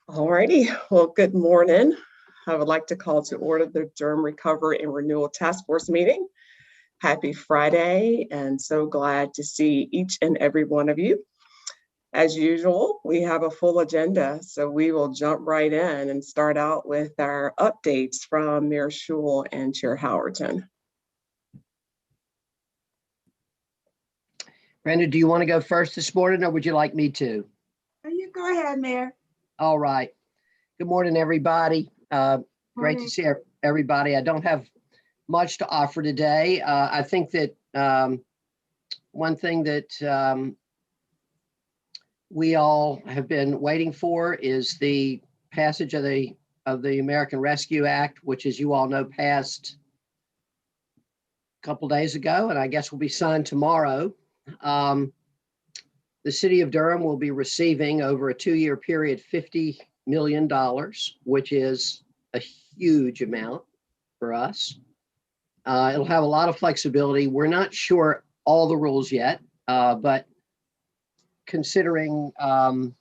Alrighty, well, good morning. I would like to call to order the Durham Recovery and Renewal Task Force meeting. Happy Friday, and so glad to see each and every one of you. As usual, we have a full agenda, so we will jump right in and start out with our updates from Mayor Schewel and Chair Howerton. Brenda, do you want to go first this morning, or would you like me to? You go ahead, Mayor. All right. Good morning, everybody. Great to see everybody. I don't have much to offer today. I think that one thing that we all have been waiting for is the passage of the American Rescue Act, which, as you all know, passed a couple days ago, and I guess will be signed tomorrow. The city of Durham will be receiving over a 2-year period $50 million, which is a huge amount for us. It'll have a lot of flexibility. We're not sure all the rules yet, but considering the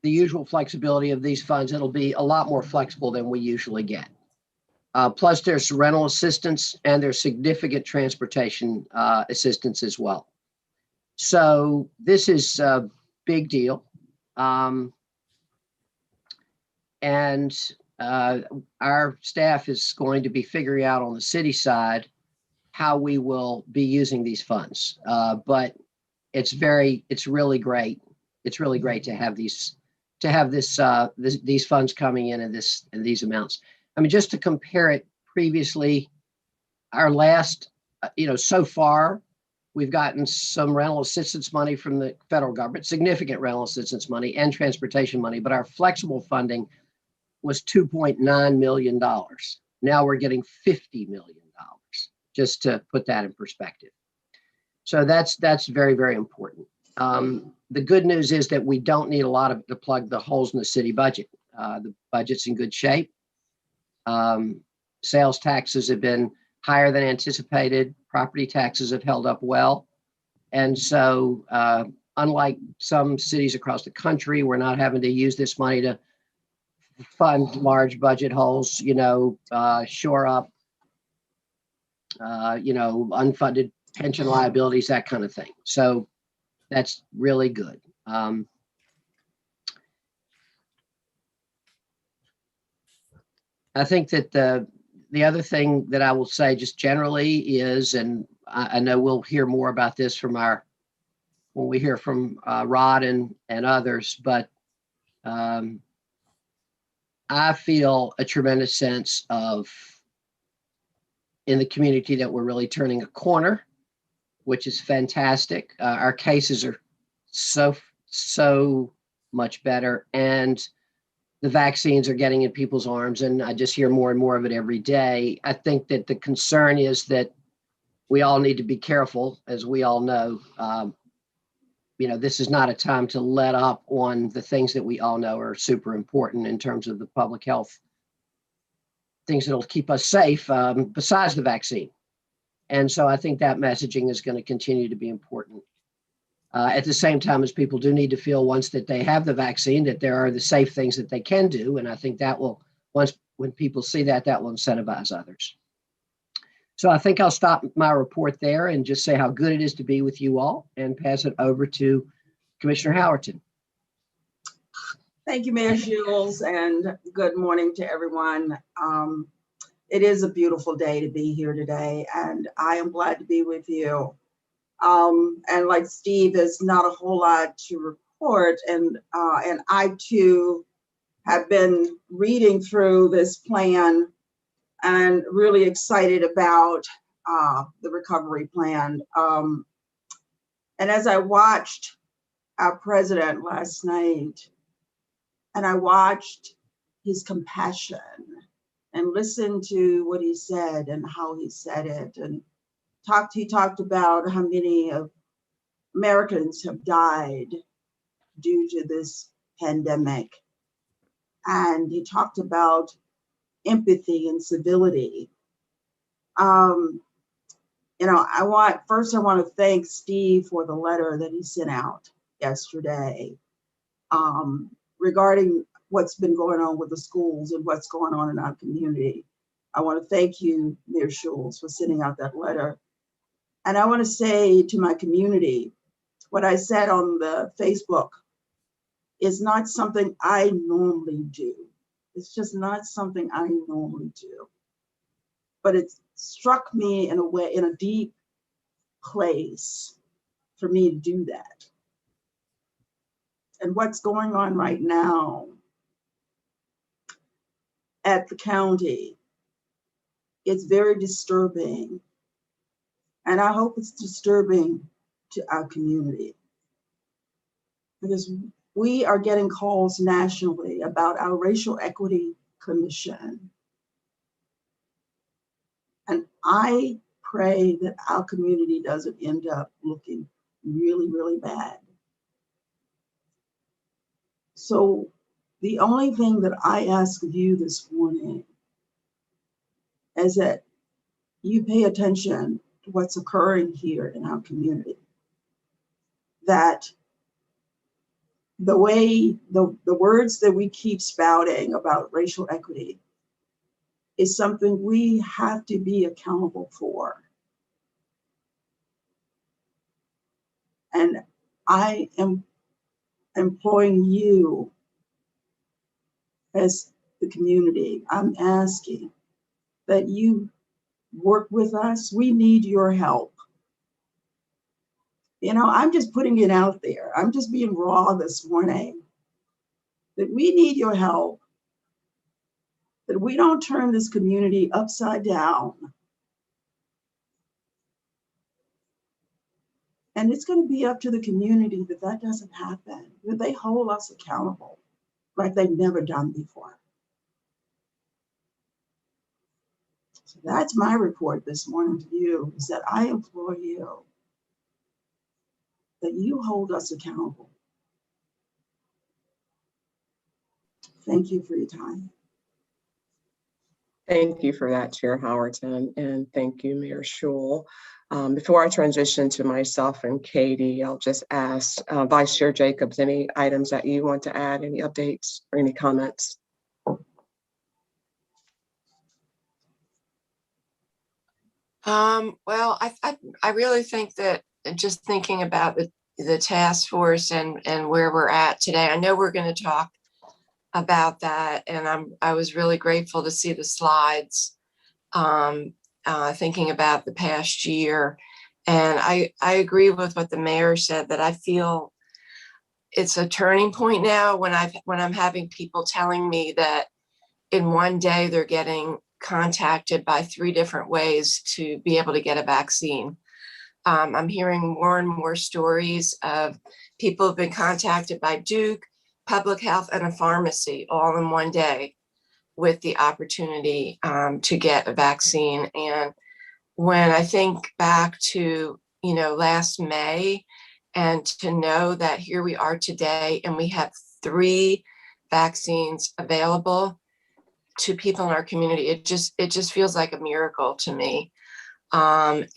usual flexibility of these funds, it'll be a lot more flexible than we usually get. Plus, there's rental assistance and there's significant transportation assistance as well. So this is a big deal. And our staff is going to be figuring out on the city side how we will be using these funds. But it's really great. It's really great to have these funds coming in these amounts. I mean, just to compare it previously, our last, so far, we've gotten some rental assistance money from the federal government, significant rental assistance money and transportation money, but our flexible funding was $2.9 million. Now we're getting $50 million, just to put that in perspective. So that's very, very important. The good news is that we don't need a lot to plug the holes in the city budget. The budget's in good shape. Sales taxes have been higher than anticipated. Property taxes have held up well. And so unlike some cities across the country, we're not having to use this money to fund large budget holes, shore up, unfunded pension liabilities, that kind of thing. So that's really good. I think that the other thing that I will say just generally is, and I know we'll hear more about this when we hear from Rod and others, but I feel a tremendous sense in the community that we're really turning a corner, which is fantastic. Our cases are so much better, and the vaccines are getting in people's arms, and I just hear more and more of it every day. I think that the concern is that we all need to be careful, as we all know. This is not a time to let up on the things that we all know are super important in terms of the public health, things that'll keep us safe besides the vaccine. And so I think that messaging is going to continue to be important. At the same time as people do need to feel once that they have the vaccine, that there are the safe things that they can do. And I think that will, when people see that will incentivize others. So I think I'll stop my report there and just say how good it is to be with you all and pass it over to Commissioner Howerton. Thank you, Mayor Schewel, and good morning to everyone. It is a beautiful day to be here today, and I am glad to be with you. And like Steve, there's not a whole lot to report, and I too have been reading through this plan and really excited about the recovery plan. And as I watched our president last night, and I watched his compassion and listened to what he said and how he said it, and he talked about how many of Americans have died due to this pandemic. And he talked about empathy and civility. I want to thank Steve for the letter that he sent out yesterday regarding what's been going on with the schools and what's going on in our community. I want to thank you, Mayor Schultz, for sending out that letter. And I want to say to my community, what I said on the Facebook is not something I normally do. It's just not something I normally do. But it struck me in a way, in a deep place for me to do that. And what's going on right now at the county, it's very disturbing. And I hope it's disturbing to our community, because we are getting calls nationally about our Racial Equity Commission. And I pray that our community doesn't end up looking really, really bad. So the only thing that I ask of you this morning is that you pay attention to what's occurring here in our community. That the way, the words that we keep spouting about racial equity is something we have to be accountable for. And I am employing you as the community. I'm asking that you work with us. We need your help. You know, I'm just putting it out there. I'm just being raw this morning. That we need your help. That we don't turn this community upside down. And it's going to be up to the community that that doesn't happen, that they hold us accountable like they've never done before. So that's my report this morning to you, is that I implore you that you hold us accountable. Thank you for your time. Thank you for that, Chair Howerton, and thank you, Mayor Schul. Before I transition to myself and Katie, I'll just ask Vice Chair Jacobs, any items that you want to add, any updates or any comments? Well, I really think that just thinking about the task force and where we're at today, I know we're going to talk about that, and I was really grateful to see the slides, thinking about the past year. And I agree with what the mayor said, that I feel it's a turning point now when I'm having people telling me that in one day they're getting contacted by 3 different ways to be able to get a vaccine. I'm hearing more and more stories of people who've been contacted by Duke, public health, and a pharmacy all in one day with the opportunity to get a vaccine. And when I think back to, last May, and to know that here we are today and we have 3 vaccines available to people in our community, it just feels like a miracle to me. The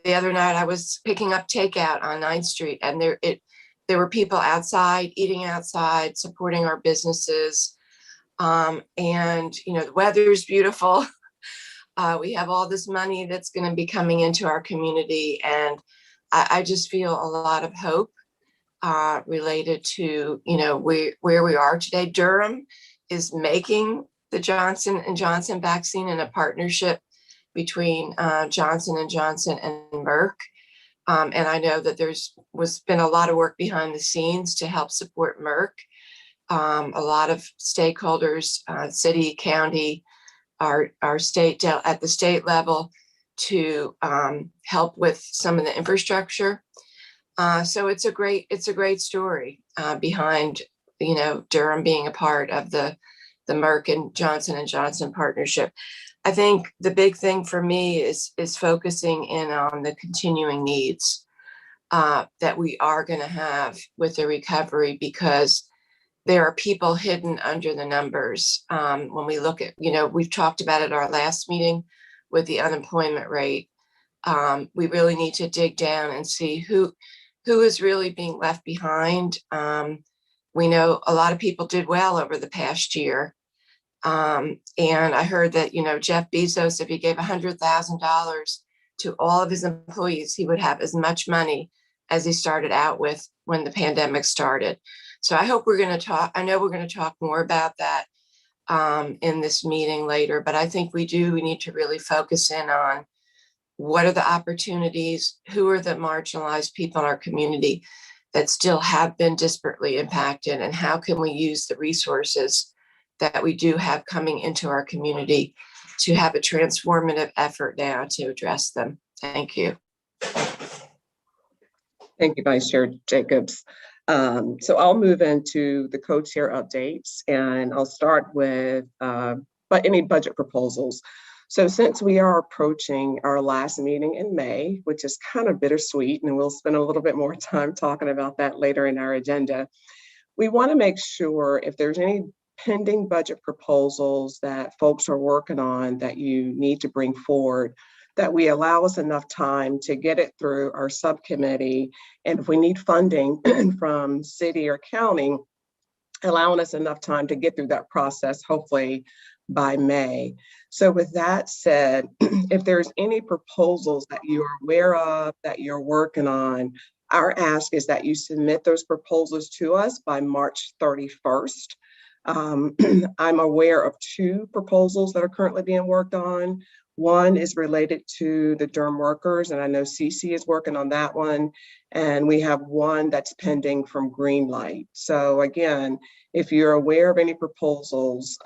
other night I was picking up takeout on 9th Street, and there were people outside, eating outside, supporting our businesses. The weather's beautiful. We have all this money that's going to be coming into our community. And I just feel a lot of hope related to, where we are today. Durham is making the Johnson & Johnson vaccine in a partnership between Johnson & Johnson and Merck. And I know that there's been a lot of work behind the scenes to help support Merck. A lot of stakeholders, city, county, our state at the state level, to help with some of the infrastructure. So it's a great story behind, Durham being a part of the Merck and Johnson & Johnson partnership. I think the big thing for me is focusing in on the continuing needs that we are going to have with the recovery, because there are people hidden under the numbers. When we look at, we've talked about it at our last meeting with the unemployment rate. We really need to dig down and see who is really being left behind. We know a lot of people did well over the past year. And I heard that, Jeff Bezos, if he gave $100,000 to all of his employees, he would have as much money as he started out with when the pandemic started. So I know we're going to talk more about that in this meeting later, but I think we need to really focus in on what are the opportunities, who are the marginalized people in our community that still have been disparately impacted, and how can we use the resources that we do have coming into our community to have a transformative effort now to address them. Thank you. Thank you, Vice Chair Jacobs. So I'll move into the co-chair updates, and I'll start with any budget proposals. So since we are approaching our last meeting in May, which is kind of bittersweet, and we'll spend a little bit more time talking about that later in our agenda, we want to make sure if there's any pending budget proposals that folks are working on that you need to bring forward, that we allow us enough time to get it through our subcommittee. And if we need funding from city or county, allowing us enough time to get through that process, hopefully by May. So with that said, if there's any proposals that you are aware of, that you're working on, our ask is that you submit those proposals to us by March 31st. I'm aware of 2 proposals that are currently being worked on. One is related to the Durham workers, and I know CC is working on that one. And we have one that's pending from Greenlight. So again, if you're aware of any proposals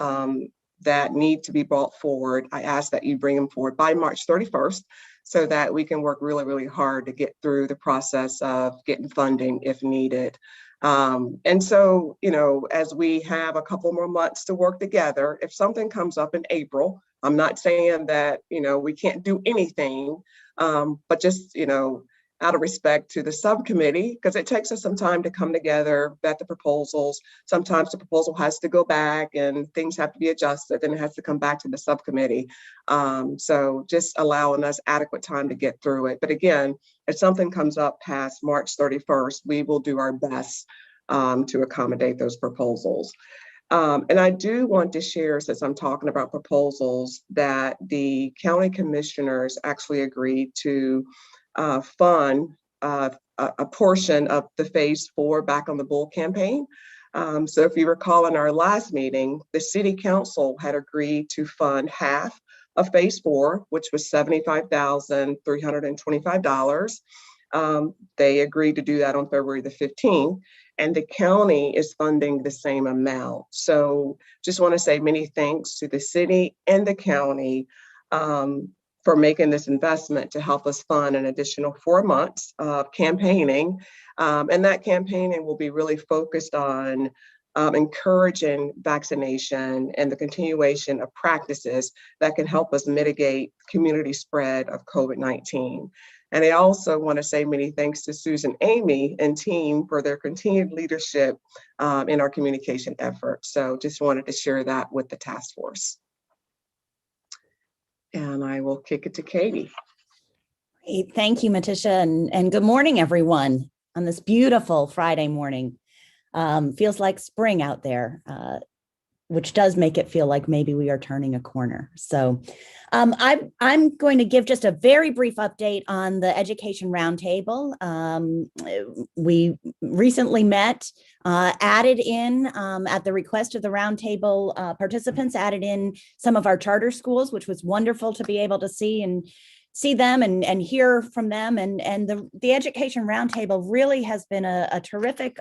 that need to be brought forward, I ask that you bring them forward by March 31st so that we can work really, really hard to get through the process of getting funding if needed. And so, as we have a couple more months to work together, if something comes up in April, I'm not saying that, we can't do anything, but just, out of respect to the subcommittee, because it takes us some time to come together, vet the proposals. Sometimes the proposal has to go back and things have to be adjusted, and it has to come back to the subcommittee. So just allowing us adequate time to get through it. But again, if something comes up past March 31st, we will do our best to accommodate those proposals. And I do want to share, since I'm talking about proposals, that the county commissioners actually agreed to fund a portion of the Phase 4 Back on the Bull campaign. So if you recall in our last meeting, the city council had agreed to fund half of Phase 4, which was $75,325. They agreed to do that on February the 15th. And the county is funding the same amount. So just want to say many thanks to the city and the county for making this investment to help us fund an additional 4 months of campaigning. And that campaigning will be really focused on encouraging vaccination and the continuation of practices that can help us mitigate community spread of COVID-19. And I also want to say many thanks to Susan Amey and team for their continued leadership in our communication efforts. So just wanted to share that with the task force. And I will kick it to Katie. Great. Thank you, Maticia, and good morning, everyone, on this beautiful Friday morning. Feels like spring out there, which does make it feel like maybe we are turning a corner. So I'm going to give just a very brief update on the Education Roundtable. We recently met, added in, at the request of the Roundtable participants, added in some of our charter schools, which was wonderful to be able to see them and hear from them. And the Education Roundtable really has been a terrific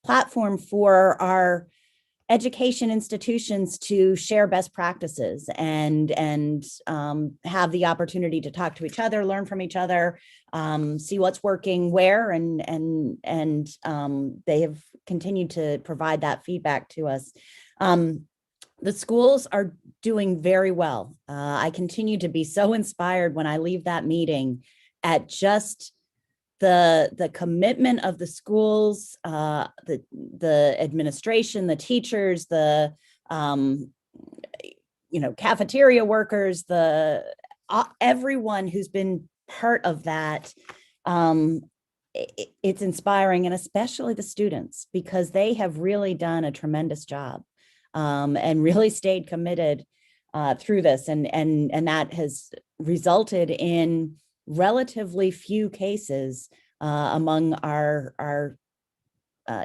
platform for our education institutions to share best practices and have the opportunity to talk to each other, learn from each other, see what's working where, and they have continued to provide that feedback to us. The schools are doing very well. I continue to be so inspired when I leave that meeting at just the commitment of the schools, the administration, the teachers, the cafeteria workers, everyone who's been part of that it's inspiring, and especially the students, because they have really done a tremendous job and really stayed committed through this. And that has resulted in relatively few cases among our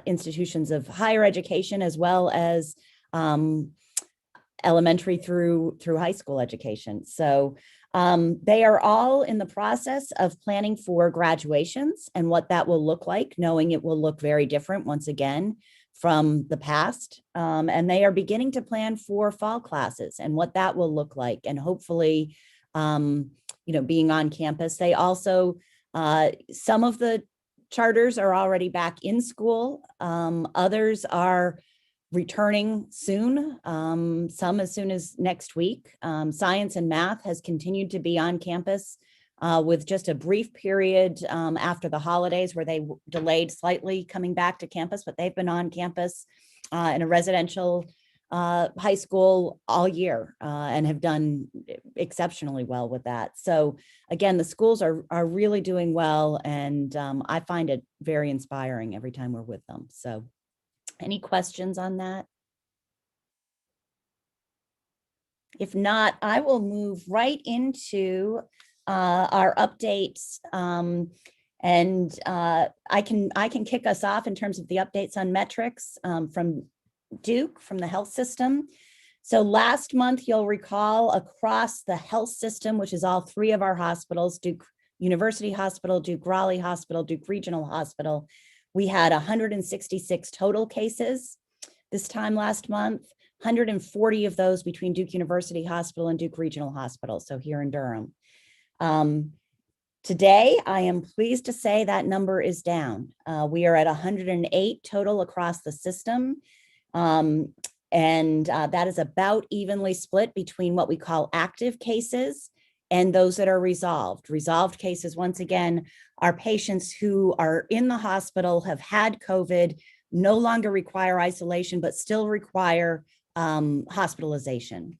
institutions of higher education, as well as elementary through high school education. So they are all in the process of planning for graduations and what that will look like, knowing it will look very different once again from the past. And they are beginning to plan for fall classes and what that will look like. And hopefully, being on campus. They also, some of the charters are already back in school. Others are returning soon, some as soon as next week. Science and math has continued to be on campus with just a brief period after the holidays where they delayed slightly coming back to campus, but they've been on campus in a residential high school all year and have done exceptionally well with that. So again, the schools are really doing well, and I find it very inspiring every time we're with them. So any questions on that? If not, I will move right into our updates. And I can kick us off in terms of the updates on metrics from Duke, from the health system. So last month, you'll recall, across the health system, which is all three of our hospitals, Duke University Hospital, Duke Raleigh Hospital, Duke Regional Hospital, we had 166 total cases this time last month, 140 of those between Duke University Hospital and Duke Regional Hospital, so here in Durham. Today, I am pleased to say that number is down. We are at 108 total across the system. And that is about evenly split between what we call active cases and those that are resolved. Resolved cases, once again, are patients who are in the hospital, have had COVID, no longer require isolation, but still require hospitalization.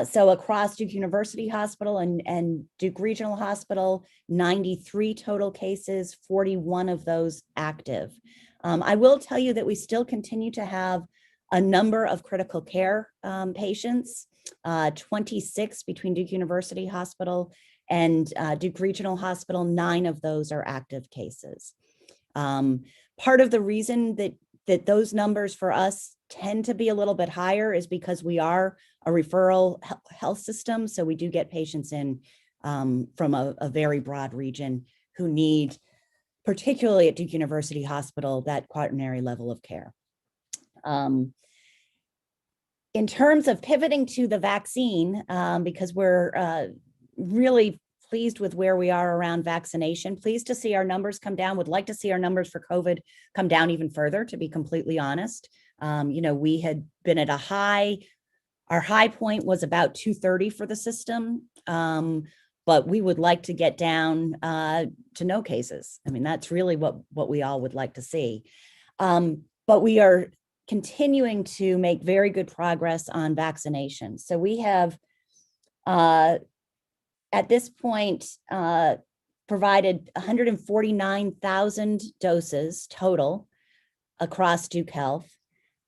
So across Duke University Hospital and Duke Regional Hospital, 93 total cases, 41 of those active. I will tell you that we still continue to have a number of critical care patients, 26 between Duke University Hospital and Duke Regional Hospital. 9 of those are active cases. Part of the reason that those numbers for us tend to be a little bit higher is because we are a referral health system. So we do get patients in from a very broad region who need, particularly at Duke University Hospital, that quaternary level of care. In terms of pivoting to the vaccine, because we're really pleased with where we are around vaccination, pleased to see our numbers come down, would like to see our numbers for COVID come down even further, to be completely honest. We had been at a high, our high point was about 230 for the system, but we would like to get down to no cases. I mean, that's really what we all would like to see. But we are continuing to make very good progress on vaccination. So we have, at this point, provided 149,000 doses total across Duke Health.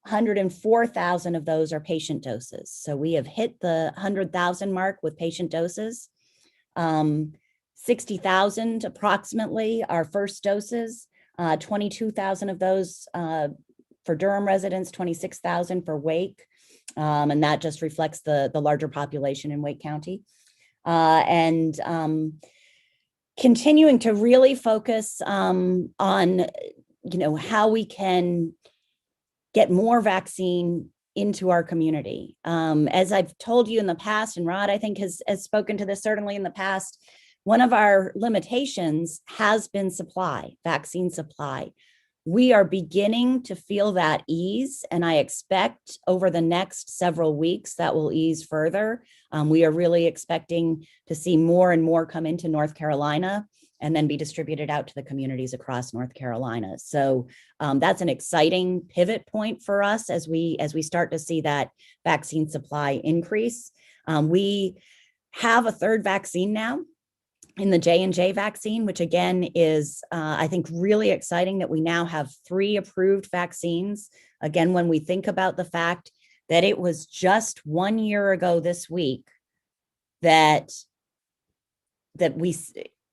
104,000 of those are patient doses. So we have hit the 100,000 mark with patient doses. 60,000 approximately are first doses, 22,000 of those for Durham residents, 26,000 for Wake. And that just reflects the larger population in Wake County. And continuing to really focus on, how we can get more vaccine into our community. As I've told you in the past, and Rod, I think has spoken to this certainly in the past, one of our limitations has been supply, vaccine supply. We are beginning to feel that ease, and I expect over the next several weeks that will ease further. We are really expecting to see more and more come into North Carolina and then be distributed out to the communities across North Carolina. So that's an exciting pivot point for us as we start to see that vaccine supply increase. We have a third vaccine now. in the J&J vaccine, which again is, I think, really exciting that we now have 3 approved vaccines. Again, when we think about the fact that it was just 1 year ago this week that we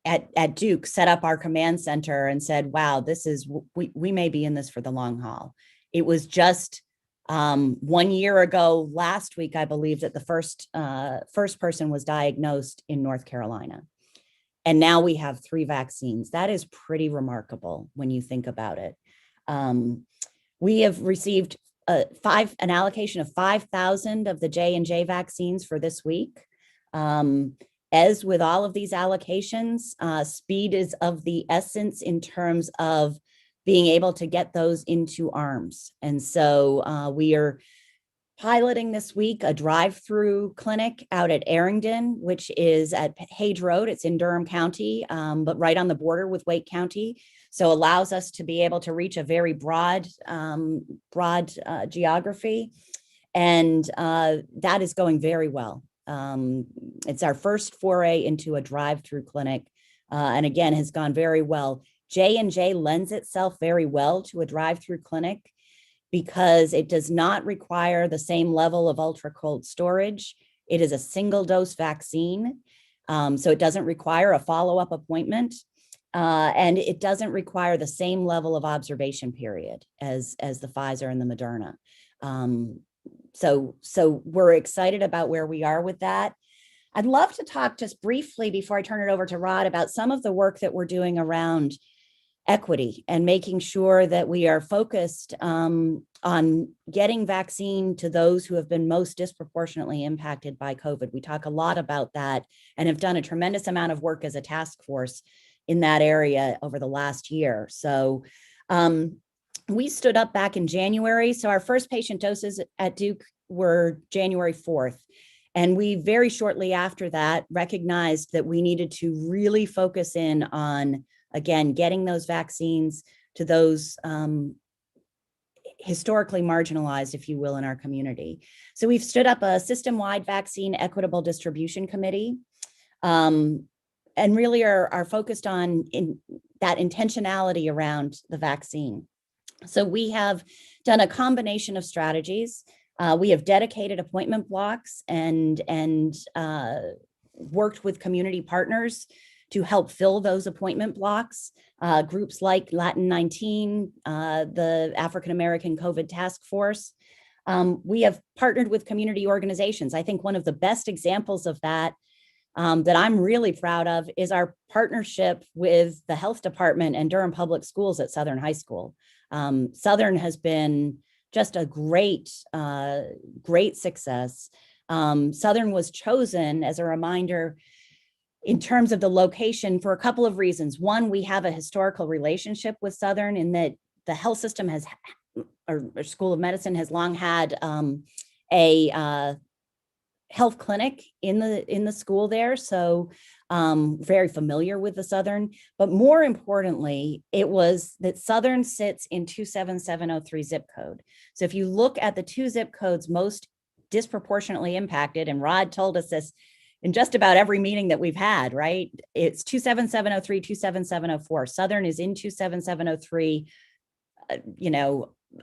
at Duke set up our command center and said, wow, we may be in this for the long haul. It was just 1 year ago last week, I believe, that the first person was diagnosed in North Carolina. And now we have 3 vaccines. That is pretty remarkable when you think about it. We have received an allocation of 5,000 of the J&J vaccines for this week. As with all of these allocations, speed is of the essence in terms of being able to get those into arms. And so we are piloting this week a drive-through clinic out at Arrington, which is at Hage Road. It's in Durham County, but right on the border with Wake County. So allows us to be able to reach a very broad geography. And that is going very well. It's our first foray into a drive-through clinic, and again, has gone very well. J&J lends itself very well to a drive-through clinic because it does not require the same level of ultra cold storage. It is a single dose vaccine, so it doesn't require a follow-up appointment, and it doesn't require the same level of observation period as the Pfizer and the Moderna. So we're excited about where we are with that. I'd love to talk just briefly before I turn it over to Rod about some of the work that we're doing around equity and making sure that we are focused on getting vaccine to those who have been most disproportionately impacted by COVID. We talk a lot about that and have done a tremendous amount of work as a task force in that area over the last year. So we stood up back in January. So our first patient doses at Duke were January 4th. And we very shortly after that recognized that we needed to really focus in on, again, getting those vaccines to those historically marginalized, if you will, in our community. So we've stood up a system-wide vaccine equitable distribution committee, and really are focused on that intentionality around the vaccine. So we have done a combination of strategies. We have dedicated appointment blocks and worked with community partners to help fill those appointment blocks. Groups like Latin 19, the African American COVID Task Force. We have partnered with community organizations. I think one of the best examples of that that I'm really proud of is our partnership with the health department and Durham Public Schools at Southern High School. Southern has been just a great success. Southern was chosen, as a reminder, in terms of the location for a couple of reasons. One, we have a historical relationship with Southern in that the health system or School of Medicine has long had a health clinic in the school there. So very familiar with the Southern, but more importantly, it was that Southern sits in 27703 zip code. So if you look at the 2 zip codes most disproportionately impacted, and Rod told us this in just about every meeting that we've had, right? It's 27703, 27704. Southern is in 27703,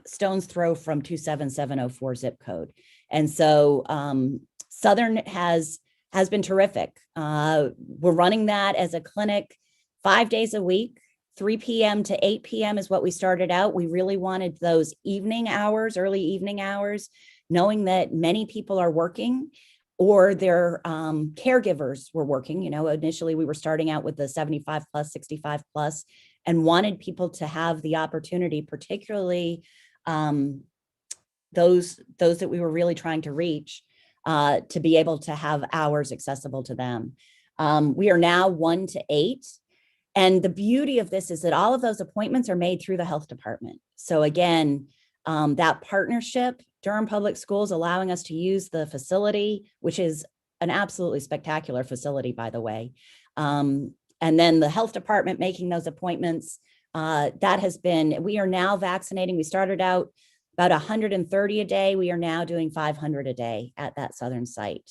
stone's throw from 27704 zip code. And so Southern has been terrific. We're running that as a clinic 5 days a week, 3 p.m. to 8 p.m. is what we started out. We really wanted those evening hours, early evening hours, knowing that many people are working or their caregivers were working. Initially we were starting out with the 75 plus, 65 plus, and wanted people to have the opportunity, particularly those that we were really trying to reach, to be able to have hours accessible to them. We are now 1 to 8. And the beauty of this is that all of those appointments are made through the health department. So again, that partnership, Durham Public Schools allowing us to use the facility, which is an absolutely spectacular facility, by the way. And then the health department making those appointments, we are now vaccinating. We started out about 130 a day. We are now doing 500 a day at that Southern site.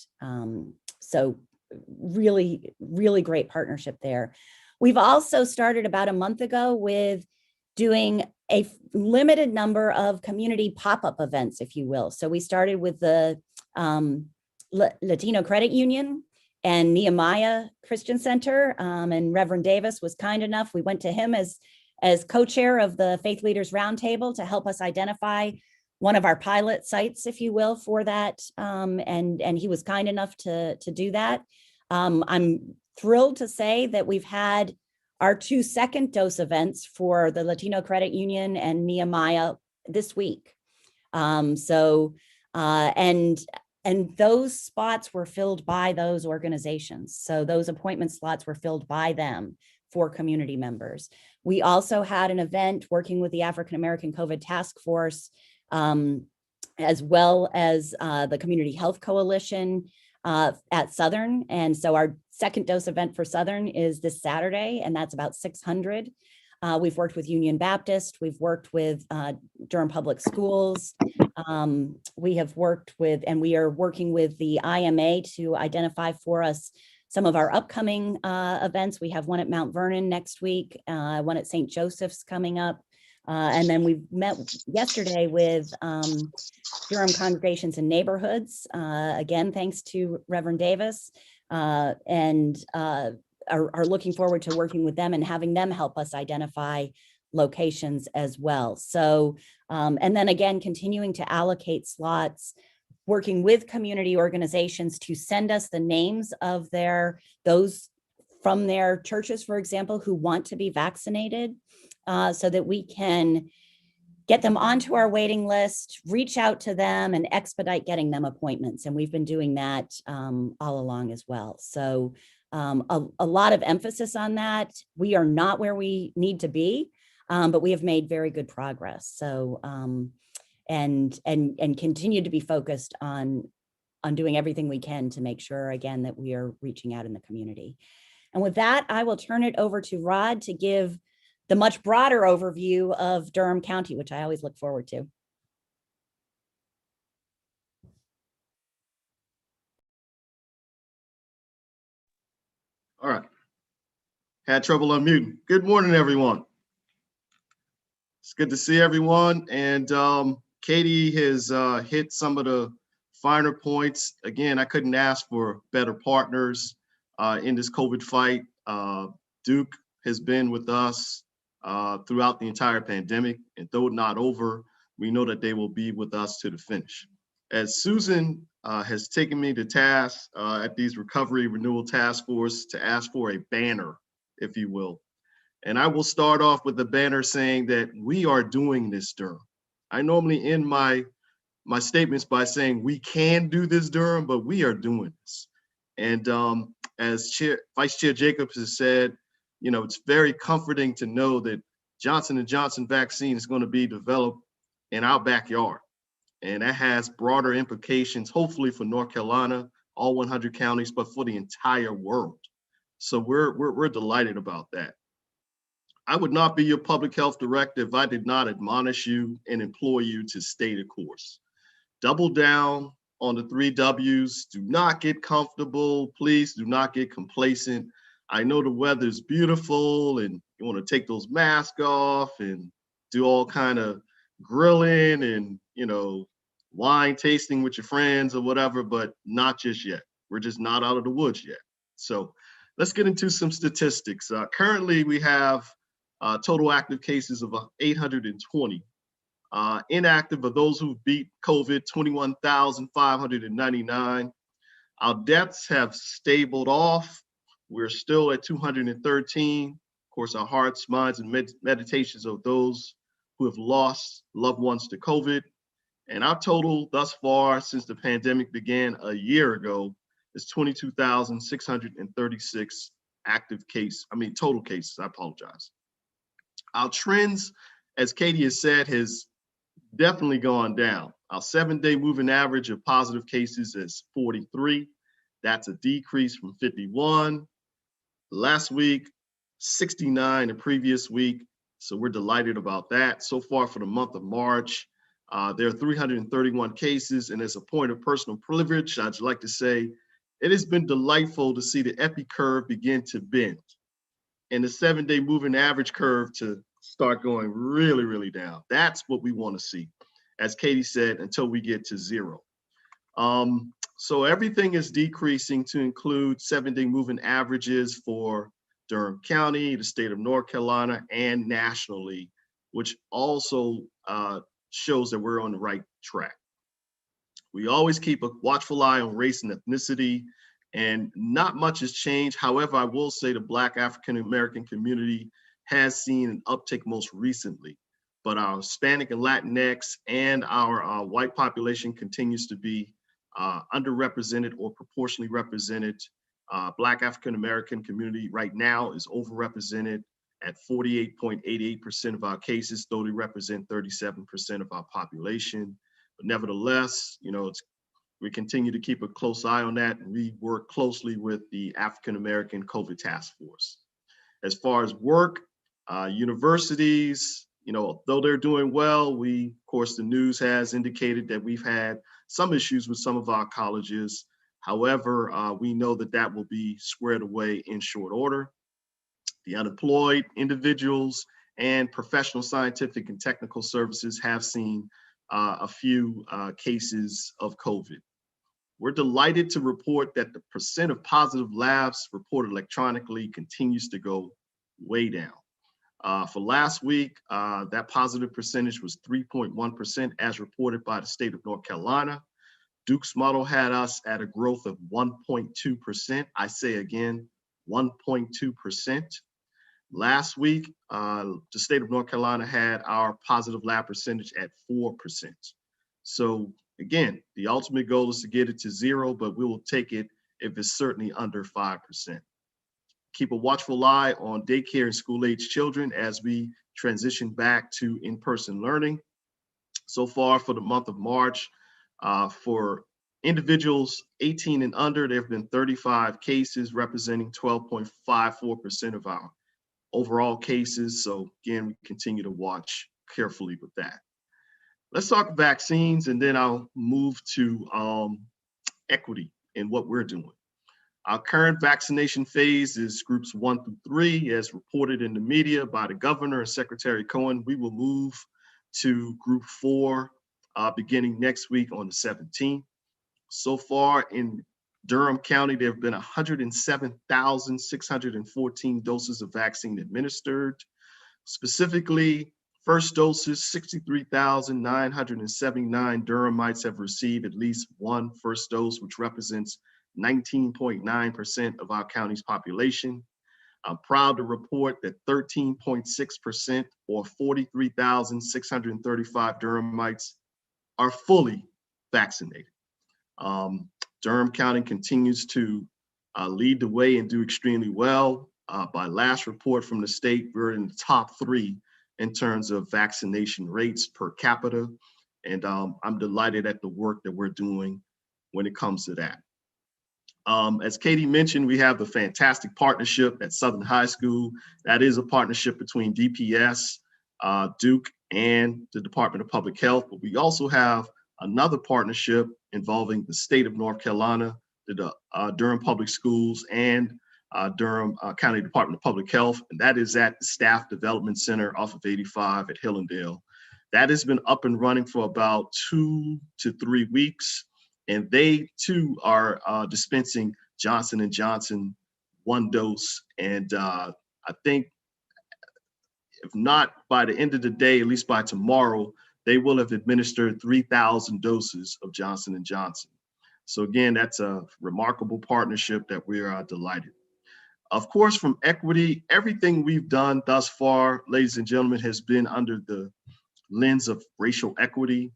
So really, really great partnership there. We've also started about a month ago with doing a limited number of community pop-up events, if you will. So we started with the Latino Credit Union and Nehemiah Christian Center, and Reverend Davis was kind enough. We went to him as co-chair of the Faith Leaders Roundtable to help us identify one of our pilot sites, if you will, for that. And he was kind enough to do that. I'm thrilled to say that we've had our 2 second dose events for the Latino Credit Union and Nehemiah this week. And those spots were filled by those organizations. So those appointment slots were filled by them for community members. We also had an event working with the African American COVID Task Force, as well as the Community Health Coalition at Southern. And so our second dose event for Southern is this Saturday, and that's about 600. We've worked with Union Baptist. We've worked with Durham Public Schools. We have worked with, and we are working with the IMA to identify for us some of our upcoming events. We have one at Mount Vernon next week, one at St. Joseph's coming up. And then we met yesterday with Durham Congregations and Neighborhoods, again, thanks to Reverend Davis, and are looking forward to working with them and having them help us identify locations as well. So, and then again, continuing to allocate slots, working with community organizations to send us the names of those from their churches, for example, who want to be vaccinated, so that we can get them onto our waiting list, reach out to them, and expedite getting them appointments. And we've been doing that all along as well. So a lot of emphasis on that. We are not where we need to be, but we have made very good progress. So and continue to be focused on doing everything we can to make sure, again, that we are reaching out in the community. And with that, I will turn it over to Rod to give the much broader overview of Durham County, which I always look forward to. All right. Had trouble unmuting. Good morning, everyone. It's good to see everyone. And Katie has hit some of the finer points. Again, I couldn't ask for better partners in this COVID fight. Duke has been with us throughout the entire pandemic, and though not over, we know that they will be with us to the finish. As Susan has taken me to task at these Recovery Renewal Task Force to ask for a banner, if you will. And I will start off with the banner saying that we are doing this, Durham. I normally end my statements by saying we can do this, Durham, but we are doing this. And as Vice Chair Jacobs has said, you know, it's very comforting to know that Johnson & Johnson vaccine is going to be developed in our backyard. And that has broader implications, hopefully for North Carolina, all 100 counties, but for the entire world. So we're delighted about that. I would not be your public health director if I did not admonish you and implore you to stay the course. Double down on the 3 W's. Do not get comfortable. Please do not get complacent. I know the weather is beautiful and you want to take those masks off and do all kind of grilling and, you know, wine tasting with your friends or whatever, but not just yet. We're just not out of the woods yet. So let's get into some statistics. Currently, we have total active cases of 820. Inactive of those who beat COVID, 21,599. Our deaths have stabled off. We're still at 213. Of course, our hearts, minds, and meditations of those who have lost loved ones to COVID. And our total thus far since the pandemic began a year ago is 22,636 total cases, I apologize. Our trends, as Katie has said, has definitely gone down. Our 7-day moving average of positive cases is 43. That's a decrease from 51 last week, 69 the previous week. So we're delighted about that. So far for the month of March, there are 331 cases, and as a point of personal privilege, I'd like to say it has been delightful to see the epi curve begin to bend and the 7-day moving average curve to start going really, really down. That's what we want to see, as Katie said, until we get to 0. So everything is decreasing to include 7-day moving averages for Durham County, the state of North Carolina, and nationally, which also shows that we're on the right track. We always keep a watchful eye on race and ethnicity, and not much has changed. However, I will say the Black African American community has seen an uptick most recently, but our Hispanic and Latinx and our white population continues to be underrepresented or proportionally represented. Black African American community right now is overrepresented at 48.88% of our cases, though they represent 37% of our population. But nevertheless, you know, we continue to keep a close eye on that, and we work closely with the African American COVID Task Force. As far as work, universities, you know, though they're doing well, of course, the news has indicated that we've had some issues with some of our colleges. However, we know that that will be squared away in short order. The unemployed individuals and professional scientific and technical services have seen a few cases of COVID. We're delighted to report that the percent of positive labs reported electronically continues to go way down. For last week, that positive percentage was 3.1% as reported by the state of North Carolina. Duke's model had us at a growth of 1.2%. I say again, 1.2%. Last week, the state of North Carolina had our positive lab percentage at 4%. So again, the ultimate goal is to get it to 0, but we will take it if it's certainly under 5%. Keep a watchful eye on daycare and school-age children as we transition back to in-person learning. So far for the month of March, for individuals 18 and under, there have been 35 cases representing 12.54% of our overall cases. So again, we continue to watch carefully with that. Let's talk vaccines, and then I'll move to equity and what we're doing. Our current vaccination phase is groups 1 through 3, as reported in the media by the governor and Secretary Cohen. We will move to group 4 beginning next week on the 17th. So far in Durham County, there have been 107,614 doses of vaccine administered. Specifically, first doses, 63,979 Durhamites have received at least one first dose, which represents 19.9% of our county's population. I'm proud to report that 13.6% or 43,635 Durhamites are fully vaccinated. Durham County continues to lead the way and do extremely well. By last report from the state, we're in the top 3 in terms of vaccination rates per capita. And I'm delighted at the work that we're doing when it comes to that. As Katie mentioned, we have the fantastic partnership at Southern High School. That is a partnership between DPS, Duke, and the Department of Public Health. But we also have another partnership involving the state of North Carolina, the Durham Public Schools, and Durham County Department of Public Health, and that is at the Staff Development Center off of 85 at Hillendale. That has been up and running for about 2 to 3 weeks, and they too are dispensing Johnson & Johnson 1 dose. And I think if not by the end of the day, at least by tomorrow, they will have administered 3,000 doses of Johnson & Johnson. So again, that's a remarkable partnership that we are delighted. Of course, from equity, everything we've done thus far, ladies and gentlemen, has been under the lens of racial equity,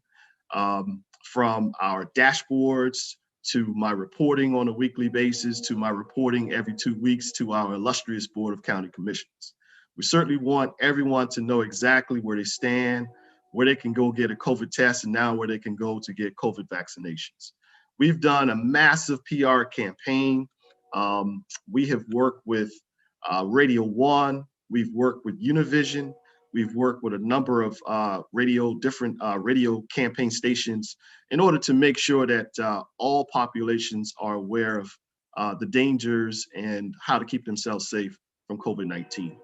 from our dashboards to my reporting on a weekly basis, to my reporting every 2 weeks to our illustrious Board of County Commissioners. We certainly want everyone to know exactly where they stand, where they can go get a COVID test, and now where they can go to get COVID vaccinations. We've done a massive PR campaign. We have worked with Radio 1, we've worked with Univision, we've worked with a number of different radio campaign stations in order to make sure that all populations are aware of the dangers and how to keep themselves safe from COVID-19.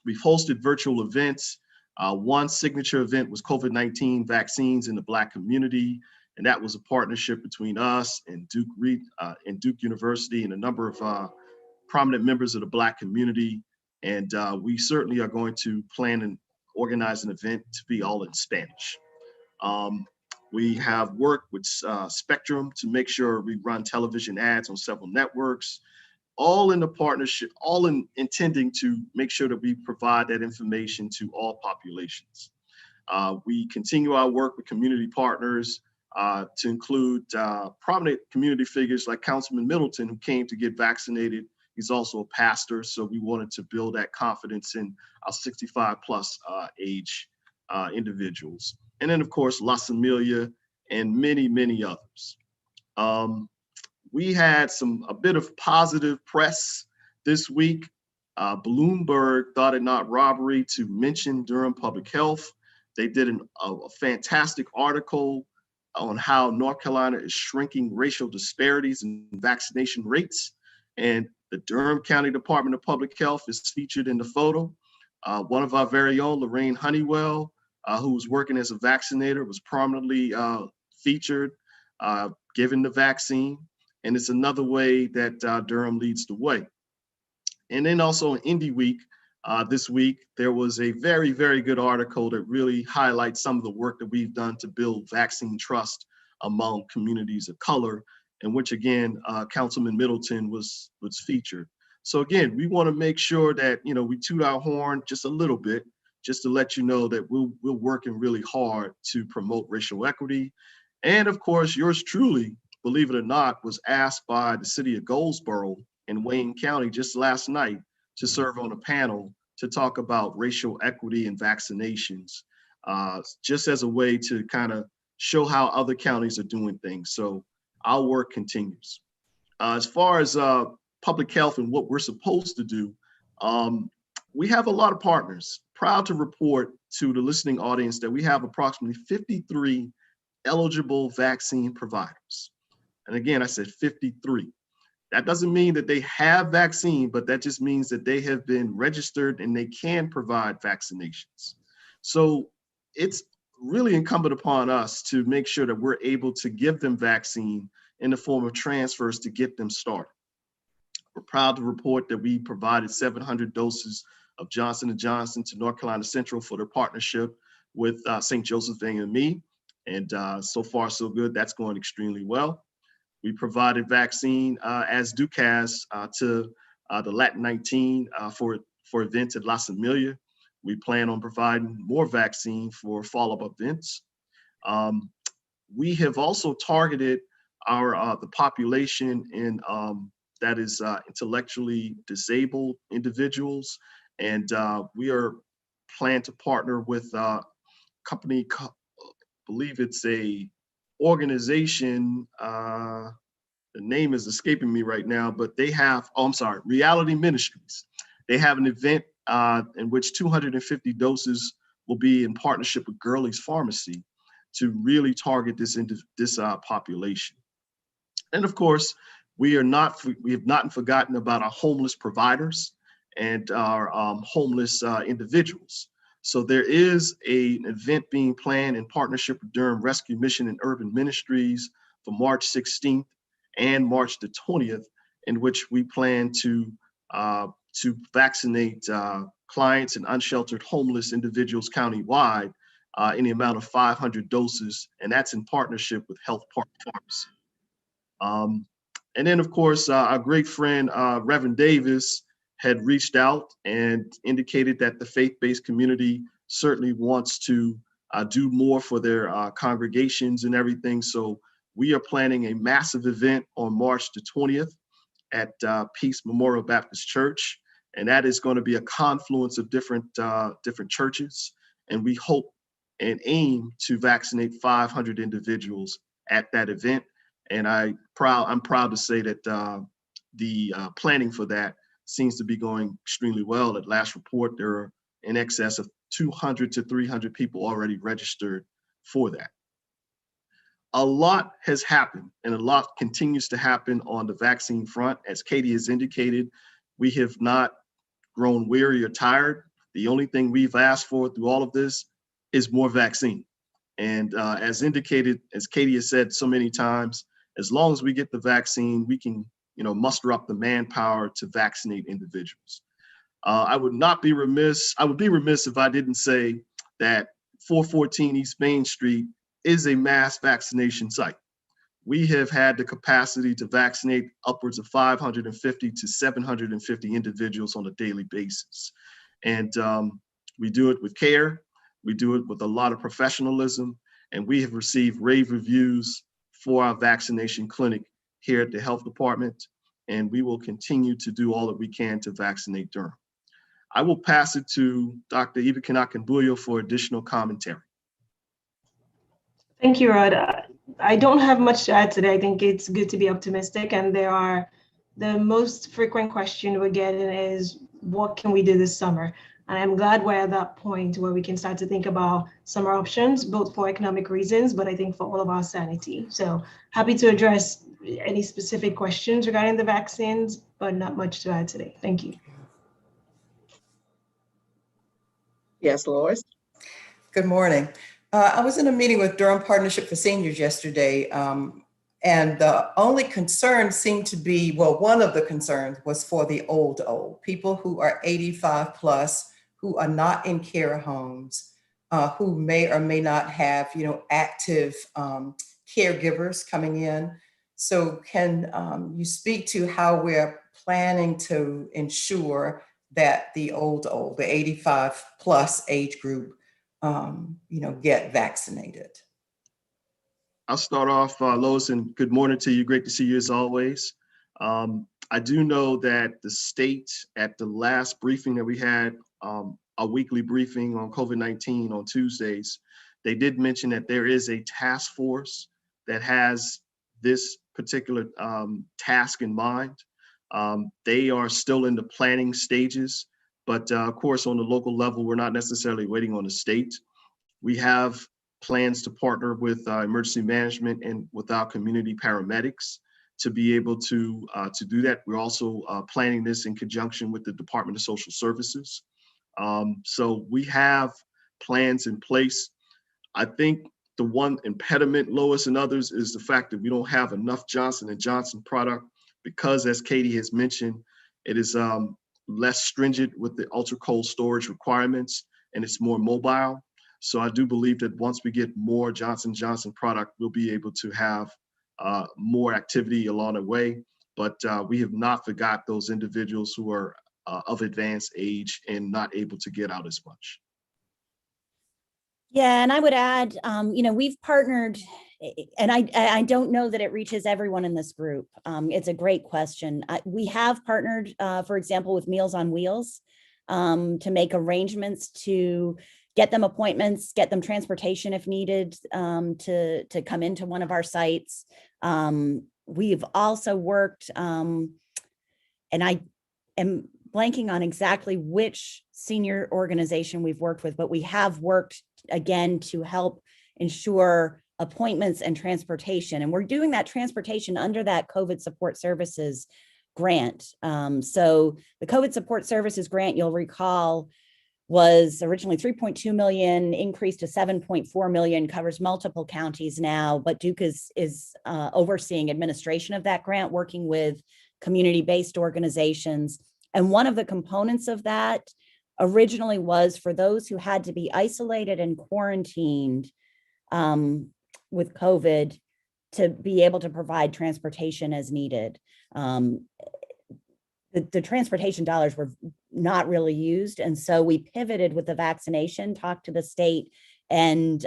We've hosted virtual events. One signature event was COVID-19 vaccines in the Black community, and that was a partnership between us and Duke University and a number of prominent members of the Black community. And we certainly are going to plan and organize an event to be all in Spanish. We have worked with Spectrum to make sure we run television ads on several networks, all in the partnership, all in intending to make sure that we provide that information to all populations. We continue our work with community partners to include prominent community figures like Councilman Middleton, who came to get vaccinated. He's also a pastor, so we wanted to build that confidence in our 65 plus age individuals. And then of course, La Amelia and many, many others. We had a bit of positive press this week. Bloomberg thought it not robbery to mention Durham Public Health. They did a fantastic article on how North Carolina is shrinking racial disparities in vaccination rates. And the Durham County Department of Public Health is featured in the photo. One of our very own, Lorraine Honeywell, who was working as a vaccinator, was prominently featured, given the vaccine. And it's another way that Durham leads the way. And then also in Indie Week, this week, there was a very, very good article that really highlights some of the work that we've done to build vaccine trust among communities of color, in which again, Councilman Middleton was featured. So again, we want to make sure that, you know, we toot our horn just a little bit, just to let you know that we're working really hard to promote racial equity. And of course, yours truly, believe it or not, was asked by the city of Goldsboro in Wayne County just last night to serve on a panel to talk about racial equity and vaccinations, just as a way to kind of show how other counties are doing things. So our work continues. As far as public health and what we're supposed to do, we have a lot of partners. Proud to report to the listening audience that we have approximately 53 eligible vaccine providers. And again, I said 53. That doesn't mean that they have vaccine, but that just means that they have been registered and they can provide vaccinations. So it's really incumbent upon us to make sure that we're able to give them vaccine in the form of transfers to get them started. We're proud to report that we provided 700 doses of Johnson & Johnson to North Carolina Central for their partnership with St. Joseph and Amey. And so far, so good. That's going extremely well. We provided vaccine, as Duke has, to the Latin 19 for events at La Amelia. We plan on providing more vaccine for follow-up events. We have also targeted the population in that is intellectually disabled individuals, and we are planning to partner with a company. I believe it's a organization. The name is escaping me right now, but they have, Reality Ministries. They have an event in which 250 doses will be in partnership with Gurley's Pharmacy to really target this population. And of course, we have not forgotten about our homeless providers and our homeless individuals. So there is an event being planned in partnership with Durham Rescue Mission and Urban Ministries for March 16th and March the 20th, in which we plan to vaccinate clients and unsheltered homeless individuals countywide in the amount of 500 doses, and that's in partnership with Health Park Pharmacy. And then, of course, our great friend, Reverend Davis, had reached out and indicated that the faith-based community certainly wants to do more for their congregations and everything. So we are planning a massive event on March the 20th at Peace Memorial Baptist Church. And that is going to be a confluence of different churches. And we hope and aim to vaccinate 500 individuals at that event. And I'm proud to say that the planning for that seems to be going extremely well. At last report, there are in excess of 200 to 300 people already registered for that. a lot has happened and a lot continues to happen on the vaccine front. As Katie has indicated, we have not grown weary or tired. The only thing we've asked for through all of this is more vaccine. And as indicated, as Katie has said so many times, as long as we get the vaccine, we can, muster up the manpower to vaccinate individuals. I would be remiss if I didn't say that 414 East Main Street is a mass vaccination site. We have had the capacity to vaccinate upwards of 550 to 750 individuals on a daily basis. And we do it with care, we do it with a lot of professionalism, and we have received rave reviews for our vaccination clinic here at the health department, and we will continue to do all that we can to vaccinate Durham. I will pass it to Dr. Ibukun Akinboyo for additional commentary. Thank you, Rod. I don't have much to add today. I think it's good to be optimistic, and the most frequent question we're getting is, what can we do this summer? And I'm glad we're at that point where we can start to think about summer options, both for economic reasons, but I think for all of our sanity. So happy to address any specific questions regarding the vaccines, but not much to add today. Thank you. Yes, Lois. Good morning. I was in a meeting with Durham Partnership for Seniors yesterday, and the only concern seemed to be, one of the concerns was for the old, people who are 85 plus, who are not in care homes, who may or may not have, active caregivers coming in. So can you speak to how we're planning to ensure that the the 85 plus age group, get vaccinated? I'll start off, Lois, and good morning to you. Great to see you as always. I do know that the state, at the last briefing that we had, a weekly briefing on COVID-19 on Tuesdays, they did mention that there is a task force that has this particular task in mind. They are still in the planning stages, but of course, on the local level, we're not necessarily waiting on the state. We have plans to partner with emergency management and with our community paramedics to be able to do that. We're also planning this in conjunction with the Department of Social Services. So we have plans in place. I think the one impediment, Lois and others, is the fact that we don't have enough Johnson & Johnson product because, as Katie has mentioned, it is less stringent with the ultra cold storage requirements, and it's more mobile. So I do believe that once we get more Johnson & Johnson product, we'll be able to have more activity along the way. But we have not forgot those individuals who are of advanced age and not able to get out as much. Yeah, and I would add, we've partnered, and I don't know that it reaches everyone in this group. It's a great question. We have partnered, for example, with Meals on Wheels to make arrangements to get them appointments, get them transportation if needed, to come into one of our sites. We've also worked, and I am blanking on exactly which senior organization we've worked with, but we have worked again to help ensure appointments and transportation. And we're doing that transportation under that COVID support services grant. So the COVID support services grant, you'll recall, was originally 3.2 million, increased to 7.4 million, covers multiple counties now, but Duke is overseeing administration of that grant, working with community-based organizations. And one of the components of that originally was for those who had to be isolated and quarantined with COVID to be able to provide transportation as needed. The transportation dollars were not really used. And so we pivoted with the vaccination, talked to the state, and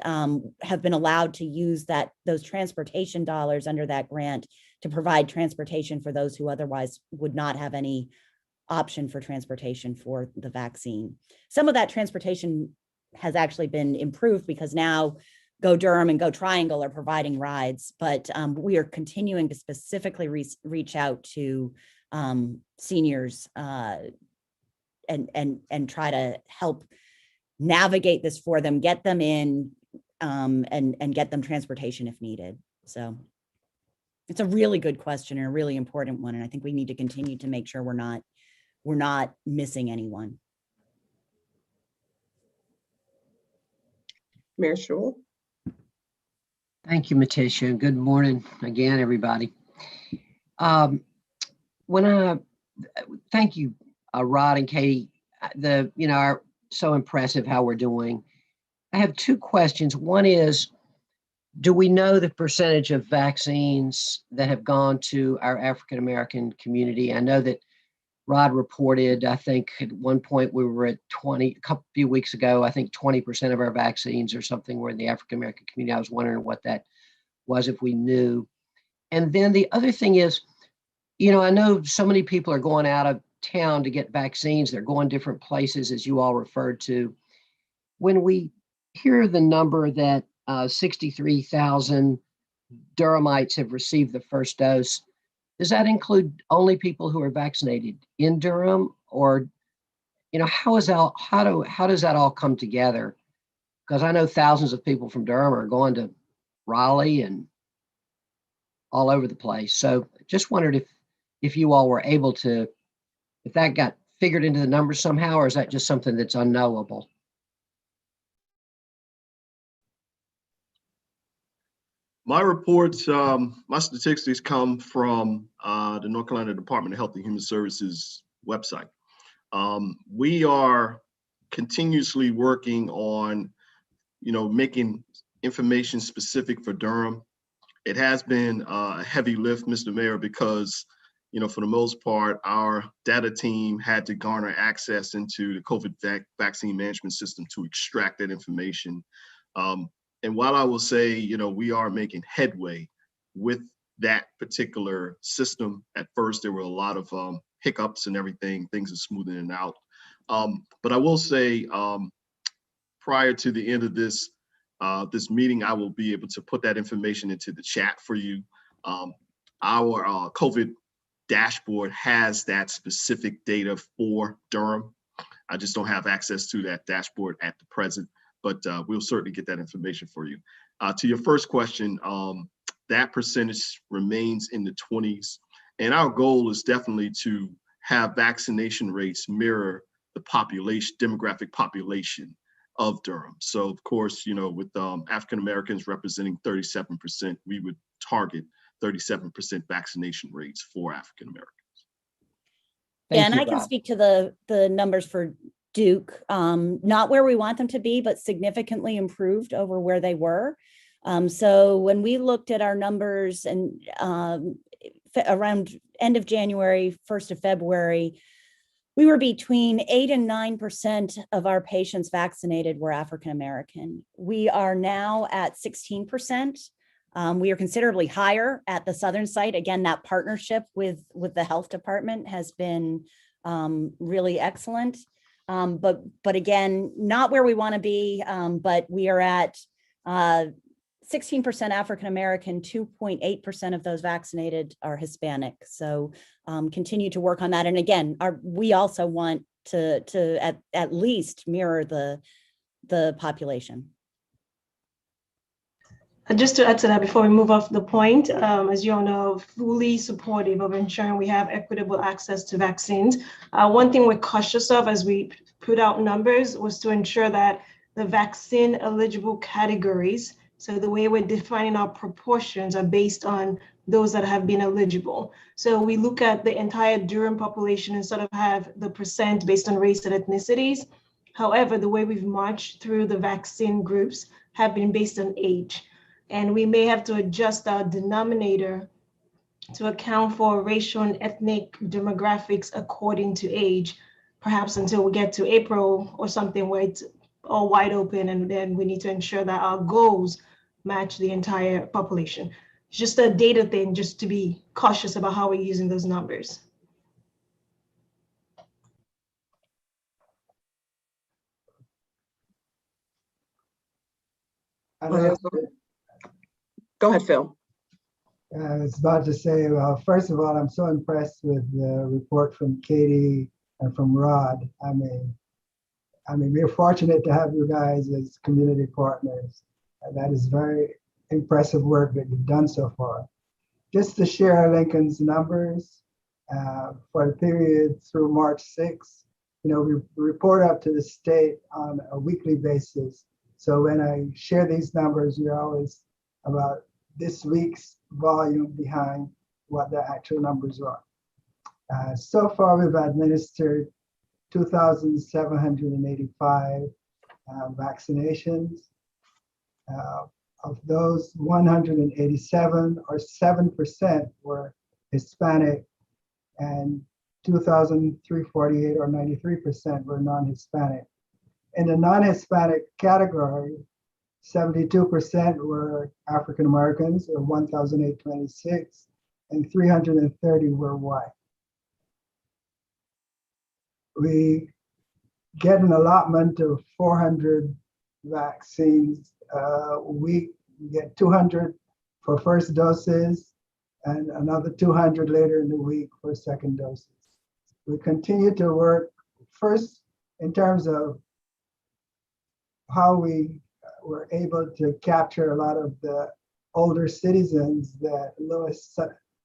have been allowed to use those transportation dollars under that grant to provide transportation for those who otherwise would not have any option for transportation for the vaccine. Some of that transportation has actually been improved because now Go Durham and Go Triangle are providing rides, but we are continuing to specifically reach out to seniors and try to help navigate this for them, get them in and get them transportation if needed. So it's a really good question and a really important one. And I think we need to continue to make sure we're not missing anyone. Mayor Schul. Thank you, Maticia. Good morning again, everybody. Thank you, Rod and Katie. Are so impressive how we're doing. I have two questions. One is, do we know the percentage of vaccines that have gone to our African-American community? I know that Rod reported, I think at one point we were at 20, a few weeks ago, I think 20% of our vaccines or something were in the African-American community. I was wondering what that was, if we knew. And then the other thing is, I know so many people are going out of town to get vaccines. They're going different places, as you all referred to. When we hear the number that 63,000 Durhamites have received the first dose, does that include only people who are vaccinated in Durham, or, how does that all come together? Because I know thousands of people from Durham are going to Raleigh and all over the place. So just wondered if you all were able to, if that got figured into the numbers somehow, or is that just something that's unknowable? My reports, my statistics come from the North Carolina Department of Health and Human Services website. We are continuously working on, making information specific for Durham. It has been a heavy lift, Mr. Mayor, because, for the most part, our data team had to garner access into the COVID vaccine management system to extract that information. And while I will say, we are making headway with that particular system, at first there were a lot of hiccups and everything, things are smoothing out. But I will say, prior to the end of this meeting, I will be able to put that information into the chat for you. Our COVID dashboard has that specific data for Durham. I just don't have access to that dashboard at the present, but we'll certainly get that information for you. To your first question, that percentage remains in the 20s. And our goal is definitely to have vaccination rates mirror the demographic population of Durham. So of course, with African Americans representing 37%, we would target 37% vaccination rates for African Americans. Yeah, and I can speak to the numbers for Duke, not where we want them to be, but significantly improved over where they were. So when we looked at our numbers and around end of January, 1st of February, we were between 8 and 9% of our patients vaccinated were African-American. We are now at 16%. We are considerably higher at the southern site. Again, that partnership with the health department has been really excellent. But again, not where we want to be, but we are at 16% African-American, 2.8% of those vaccinated are Hispanic. So continue to work on that. And again, we also want to at least mirror the population. And just to add to that, before we move off the point, as you all know, fully supportive of ensuring we have equitable access to vaccines. One thing we're cautious of as we put out numbers was to ensure that the vaccine eligible categories, so the way we're defining our proportions, are based on those that have been eligible. So we look at the entire Durham population and sort of have the percent based on race and ethnicities. However, the way we've marched through the vaccine groups have been based on age. And we may have to adjust our denominator to account for racial and ethnic demographics according to age, perhaps until we get to April or something where it's all wide open, and then we need to ensure that our goals match the entire population. It's just a data thing, just to be cautious about how we're using those numbers. Go ahead, Phil. I was about to say, well, first of all, I'm so impressed with the report from Katie and from Rod. I mean, we're fortunate to have you guys as community partners. And that is very impressive work that you've done so far. Just to share Lincoln's numbers for the period through March 6th, we report up to the state on a weekly basis. So when I share these numbers, you're always about this week's volume behind what the actual numbers are. So far, we've administered 2,785 vaccinations. Of those, 187 or 7% were Hispanic, and 2,348 or 93% were non-Hispanic. In the non-Hispanic category, 72% were African Americans, or 1,826, and 330 were white. We get an allotment of 400 vaccines a week. We get 200 for first doses and another 200 later in the week for second doses. We continue to work first in terms of how we were able to capture a lot of the older citizens that Lois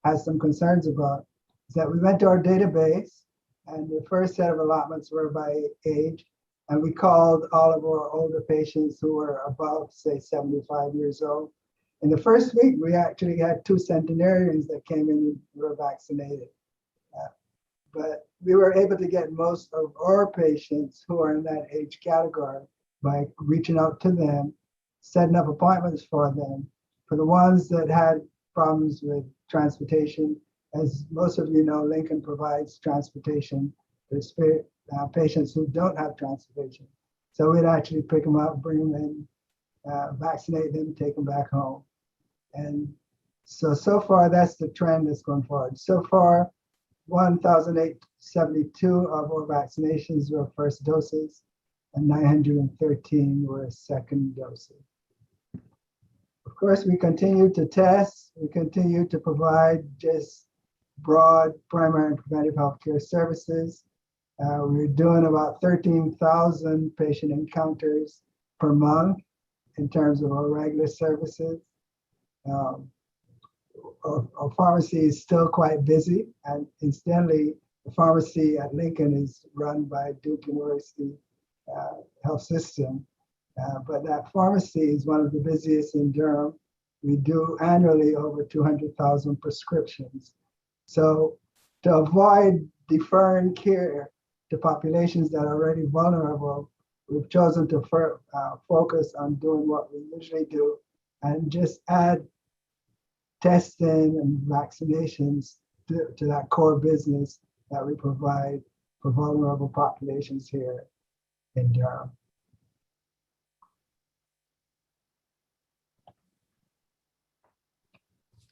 has some concerns about. Is that we went to our database, and the first set of allotments were by age, and we called all of our older patients who were above, say, 75 years old. In the first week, we actually had 2 centenarians that came in and were vaccinated. But we were able to get most of our patients who are in that age category by reaching out to them, setting up appointments for them. For the ones that had problems with transportation, as most of you know, Lincoln provides transportation for patients who don't have transportation. So we'd actually pick them up, bring them in, vaccinate them, take them back home. And so far, that's the trend that's going forward. So far, 1,872 of our vaccinations were first doses, and 913 were second doses. Of course, we continue to test. We continue to provide just broad primary and preventive healthcare services. We're doing about 13,000 patient encounters per month in terms of our regular services. Our pharmacy is still quite busy, and incidentally, the pharmacy at Lincoln is run by Duke University Health System, but that pharmacy is one of the busiest in Durham. We do annually over 200,000 prescriptions. So to avoid deferring care to populations that are already vulnerable, we've chosen to focus on doing what we usually do and just add testing and vaccinations to that core business that we provide for vulnerable populations here in Durham.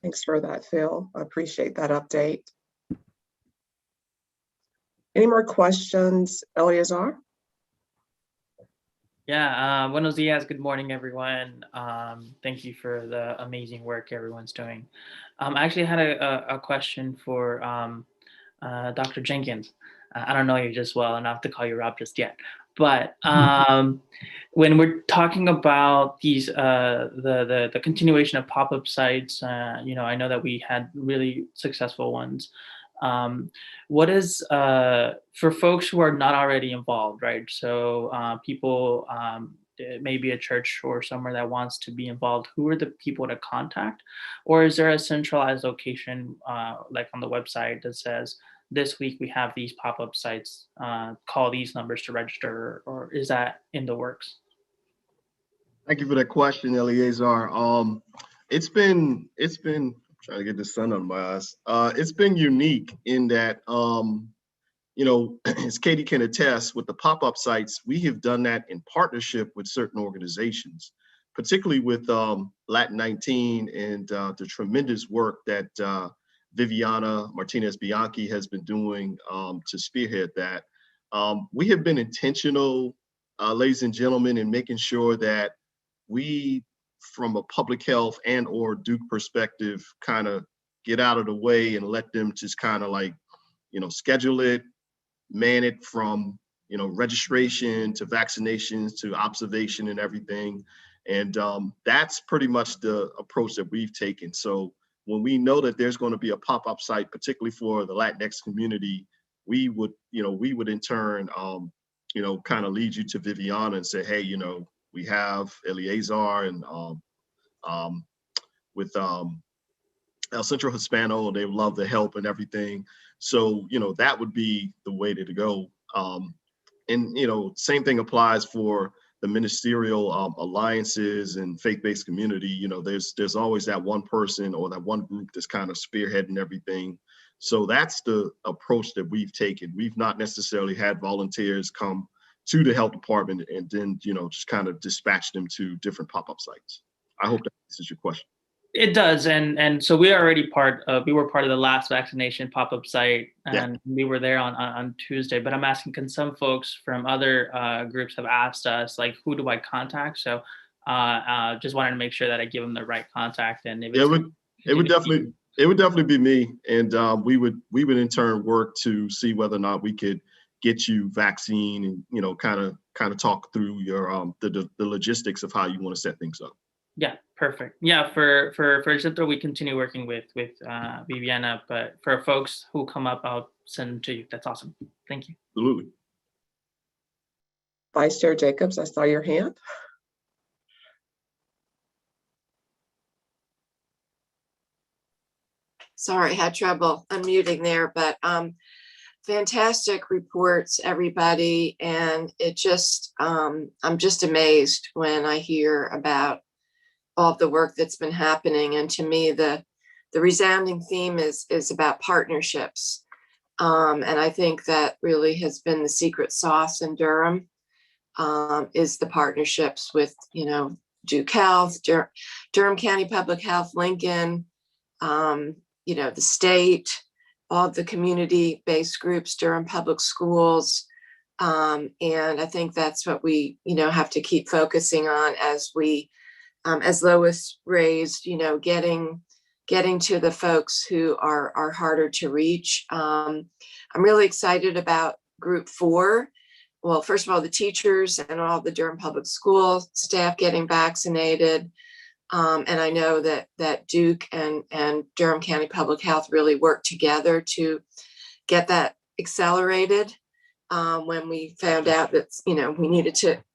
Thanks for that, Phil. I appreciate that update. Any more questions, Eleazar? Yeah, buenos dias. Good morning, everyone. Thank you for the amazing work everyone's doing. I actually had a question for Dr. Jenkins. I don't know you just well enough to call you Rob just yet, but when we're talking about these the continuation of pop-up sites, I know that we had really successful ones. What is for folks who are not already involved, right? So people, maybe a church or somewhere that wants to be involved, who are the people to contact? Or is there a centralized location like on the website that says, this week we have these pop-up sites, call these numbers to register, or is that in the works? Thank you for that question, Eleazar. It's been trying to get the sun on my eyes. It's been unique in that, as Katie can attest, with the pop-up sites, we have done that in partnership with certain organizations, particularly with Latin 19 and the tremendous work that Viviana Martinez-Bianchi has been doing to spearhead that. We have been intentional, ladies and gentlemen, in making sure that we, from a public health and or Duke perspective, kind of get out of the way and let them just kind of like, schedule it, man it from, registration to vaccinations to observation and everything. And that's pretty much the approach that we've taken. So when we know that there's going to be a pop-up site, particularly for the Latinx community, we would in turn, kind of lead you to Viviana and say, hey, we have Eleazar and with El Centro Hispano, and they would love the help and everything. So, that would be the way to go. And, same thing applies for the ministerial alliances and faith-based community. There's always that one person or that one group that's kind of spearheading everything. So that's the approach that we've taken. We've not necessarily had volunteers come to the health department and then, just kind of dispatch them to different pop-up sites. I hope that answers your question. It does, and so we were part of the last vaccination pop-up site, and we were there on Tuesday. But I'm asking, can some folks from other groups have asked us, like, who do I contact? So just wanted to make sure that I give them the right contact. And if it would definitely be me, and we would in turn work to see whether or not we could get you vaccine and kind of talk through your the logistics of how you want to set things up. Yeah, perfect. Yeah, for Centro, we continue working with Viviana, but for folks who come up, I'll send them to you. That's awesome. Thank you. Absolutely. Vice Chair Jacobs, I saw your hand. Sorry, had trouble unmuting there, but fantastic reports, everybody. And it just, I'm just amazed when I hear about all of the work that's been happening. And to me, the resounding theme is about partnerships. And I think that really has been the secret sauce in Durham, is the partnerships with, Duke Health, Durham County Public Health, Lincoln, the state, all of the community-based groups, Durham Public Schools. And I think that's what we, have to keep focusing on as we, as Lois raised, getting to the folks who are harder to reach. I'm really excited about Group 4. Well, first of all, the teachers and all the Durham Public School staff getting vaccinated. And I know that Duke and Durham County Public Health really worked together to get that accelerated. When we found out that,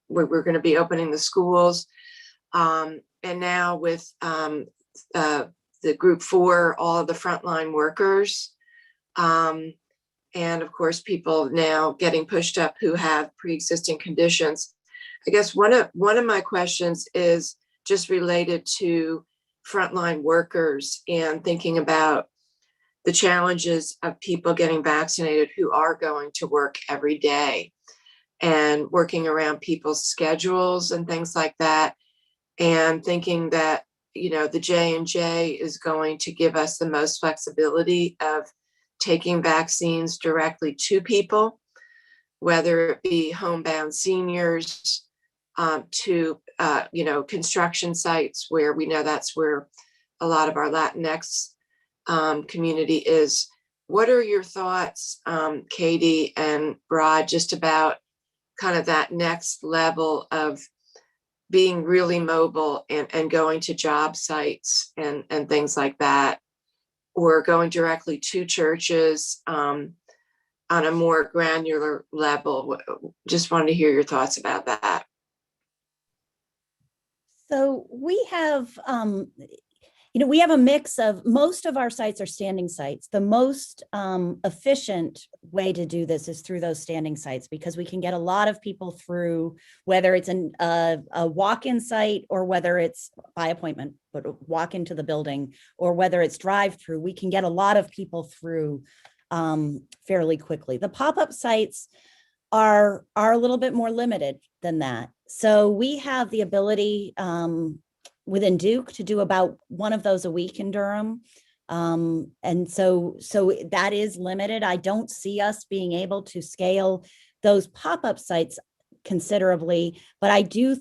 we were going to be opening the schools. And now with the Group 4, all of the frontline workers, and of course, people now getting pushed up who have pre-existing conditions. I guess one of my questions is just related to frontline workers and thinking about the challenges of people getting vaccinated who are going to work every day and working around people's schedules and things like that. And thinking that, the J&J is going to give us the most flexibility of taking vaccines directly to people, whether it be homebound seniors, to, construction sites where we know that's where a lot of our Latinx community is. What are your thoughts, Katie and Rod, just about kind of that next level of being really mobile and going to job sites and things like that, or going directly to churches on a more granular level? Just wanted to hear your thoughts about that. So we have, we have a mix of, most of our sites are standing sites. The most efficient way to do this is through those standing sites, because we can get a lot of people through, whether it's a walk-in site or whether it's by appointment, but walk into the building, or whether it's drive-through, we can get a lot of people through fairly quickly. The pop-up sites are a little bit more limited than that. So we have the ability within Duke to do about one of those a week in Durham. And so that is limited. I don't see us being able to scale those pop-up sites considerably, but I do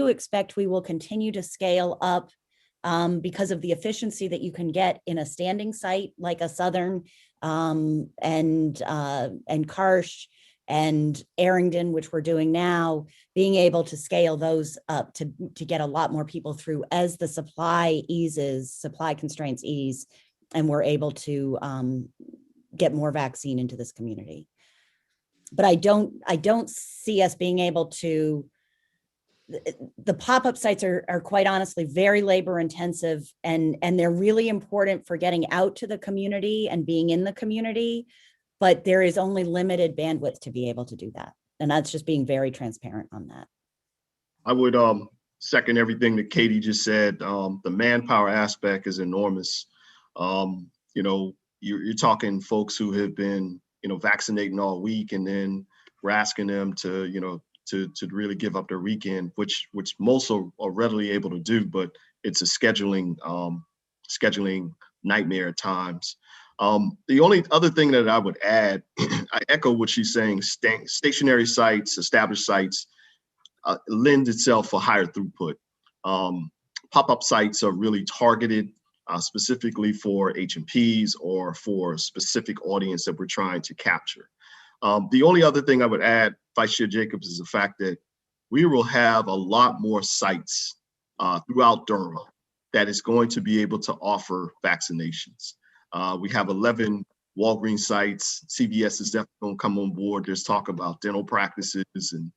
expect we will continue to scale up because of the efficiency that you can get in a standing site like a Southern and Karsh and Arrington, which we're doing now, being able to scale those up to get a lot more people through as the supply constraints ease, and we're able to get more vaccine into this community. But I don't see us being able to. The pop-up sites are quite honestly very labor intensive, and they're really important for getting out to the community and being in the community, but there is only limited bandwidth to be able to do that. And that's just being very transparent on that. I would second everything that Katie just said. The manpower aspect is enormous. You know, you're talking folks who have been, you know, vaccinating all week, and then we're asking them to, you know, to really give up their weekend, which most are readily able to do, but it's a scheduling nightmare at times. The only other thing that I would add, I echo what she's saying, stationary sites, established sites lend itself for higher throughput. Pop-up sites are really targeted specifically for H&Ps or for a specific audience that we're trying to capture. The only other thing I would add, Vice Chair Jacobs, is the fact that we will have a lot more sites throughout Durham that is going to be able to offer vaccinations. We have 11 Walgreens sites. CVS is definitely going to come on board. There's talk about dental practices, and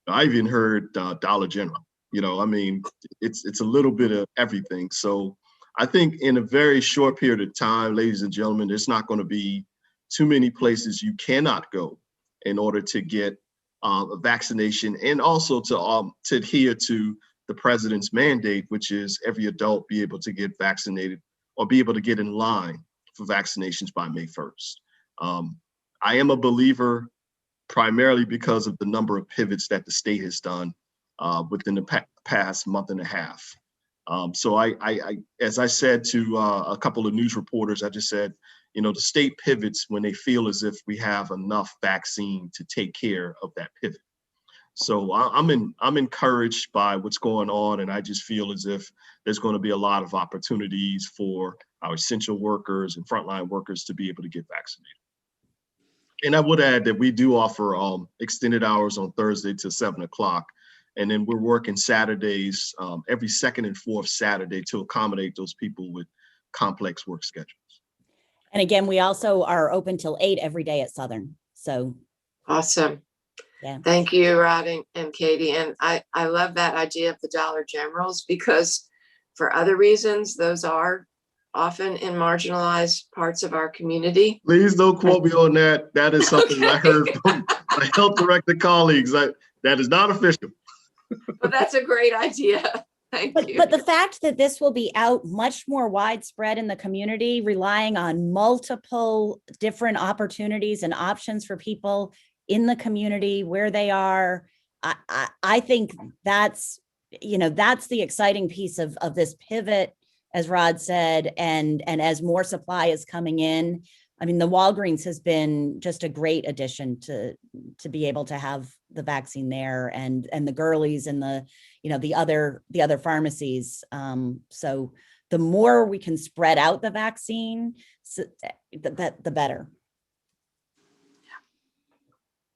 I even heard Dollar General. You know, I mean, it's a little bit of everything. So I think in a very short period of time, ladies and gentlemen, there's not going to be too many places you cannot go in order to get a vaccination, and also to adhere to the president's mandate, which is every adult be able to get vaccinated or be able to get in line for vaccinations by May 1st. I am a believer primarily because of the number of pivots that the state has done within the past month and a half. So I as I said to a couple of news reporters, I just said, you know, the state pivots when they feel as if we have enough vaccine to take care of that pivot. So I'm encouraged by what's going on, and I just feel as if there's going to be a lot of opportunities for our essential workers and frontline workers to be able to get vaccinated. And I would add that we do offer extended hours on Thursday till 7 o'clock. And then we're working Saturdays, every second and fourth Saturday, to accommodate those people with complex work schedules. And again, we also are open till 8 every day at Southern. So Awesome. yeah. Thank you, Rod and Katie. And I love that idea of the Dollar Generals, because for other reasons, those are often in marginalized parts of our community. Please don't quote me on that. That is something I heard from my health director colleagues. That is not official. But that's a great idea. Thank you. But the fact that this will be out much more widespread in the community, relying on multiple different opportunities and options for people in the community where they are, I think that's, you know, that's the exciting piece of this pivot, as Rod said, and as more supply is coming in. I mean, the Walgreens has been just a great addition to be able to have the vaccine there, and the Gurley's and the, you know, the other pharmacies. So the more we can spread out the vaccine, the better.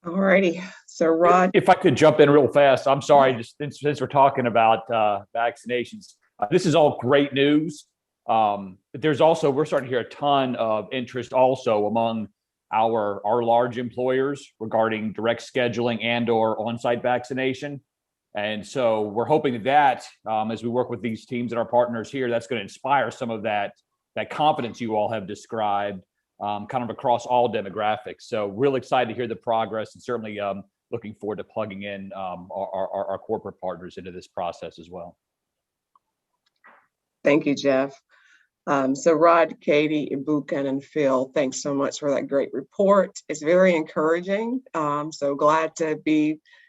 All righty. So Rod. If I could jump in real fast, I'm sorry, just since we're talking about vaccinations, this is all great news. But there's also, we're starting to hear a ton of interest also among our large employers regarding direct scheduling and or on-site vaccination. And so we're hoping that as we work with these teams and our partners here, that's going to inspire some of that confidence you all have described kind of across all demographics. So real excited to hear the progress, and certainly looking forward to plugging in our corporate partners into this process as well. Thank you, Geoff. So Rod, Katie, Ibukun, and Phil, thanks so much for that great report. It's very encouraging. So glad to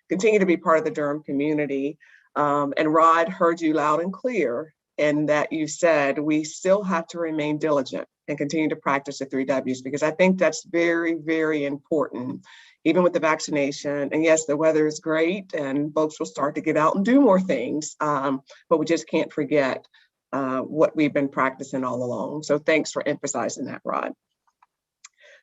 continue to be part of the Durham community. And Rod, heard you loud and clear in that you said we still have to remain diligent and continue to practice the 3 Ws, because I think that's very, very important, even with the vaccination. And yes, the weather is great and folks will start to get out and do more things, but we just can't forget what we've been practicing all along. So thanks for emphasizing that, Rod.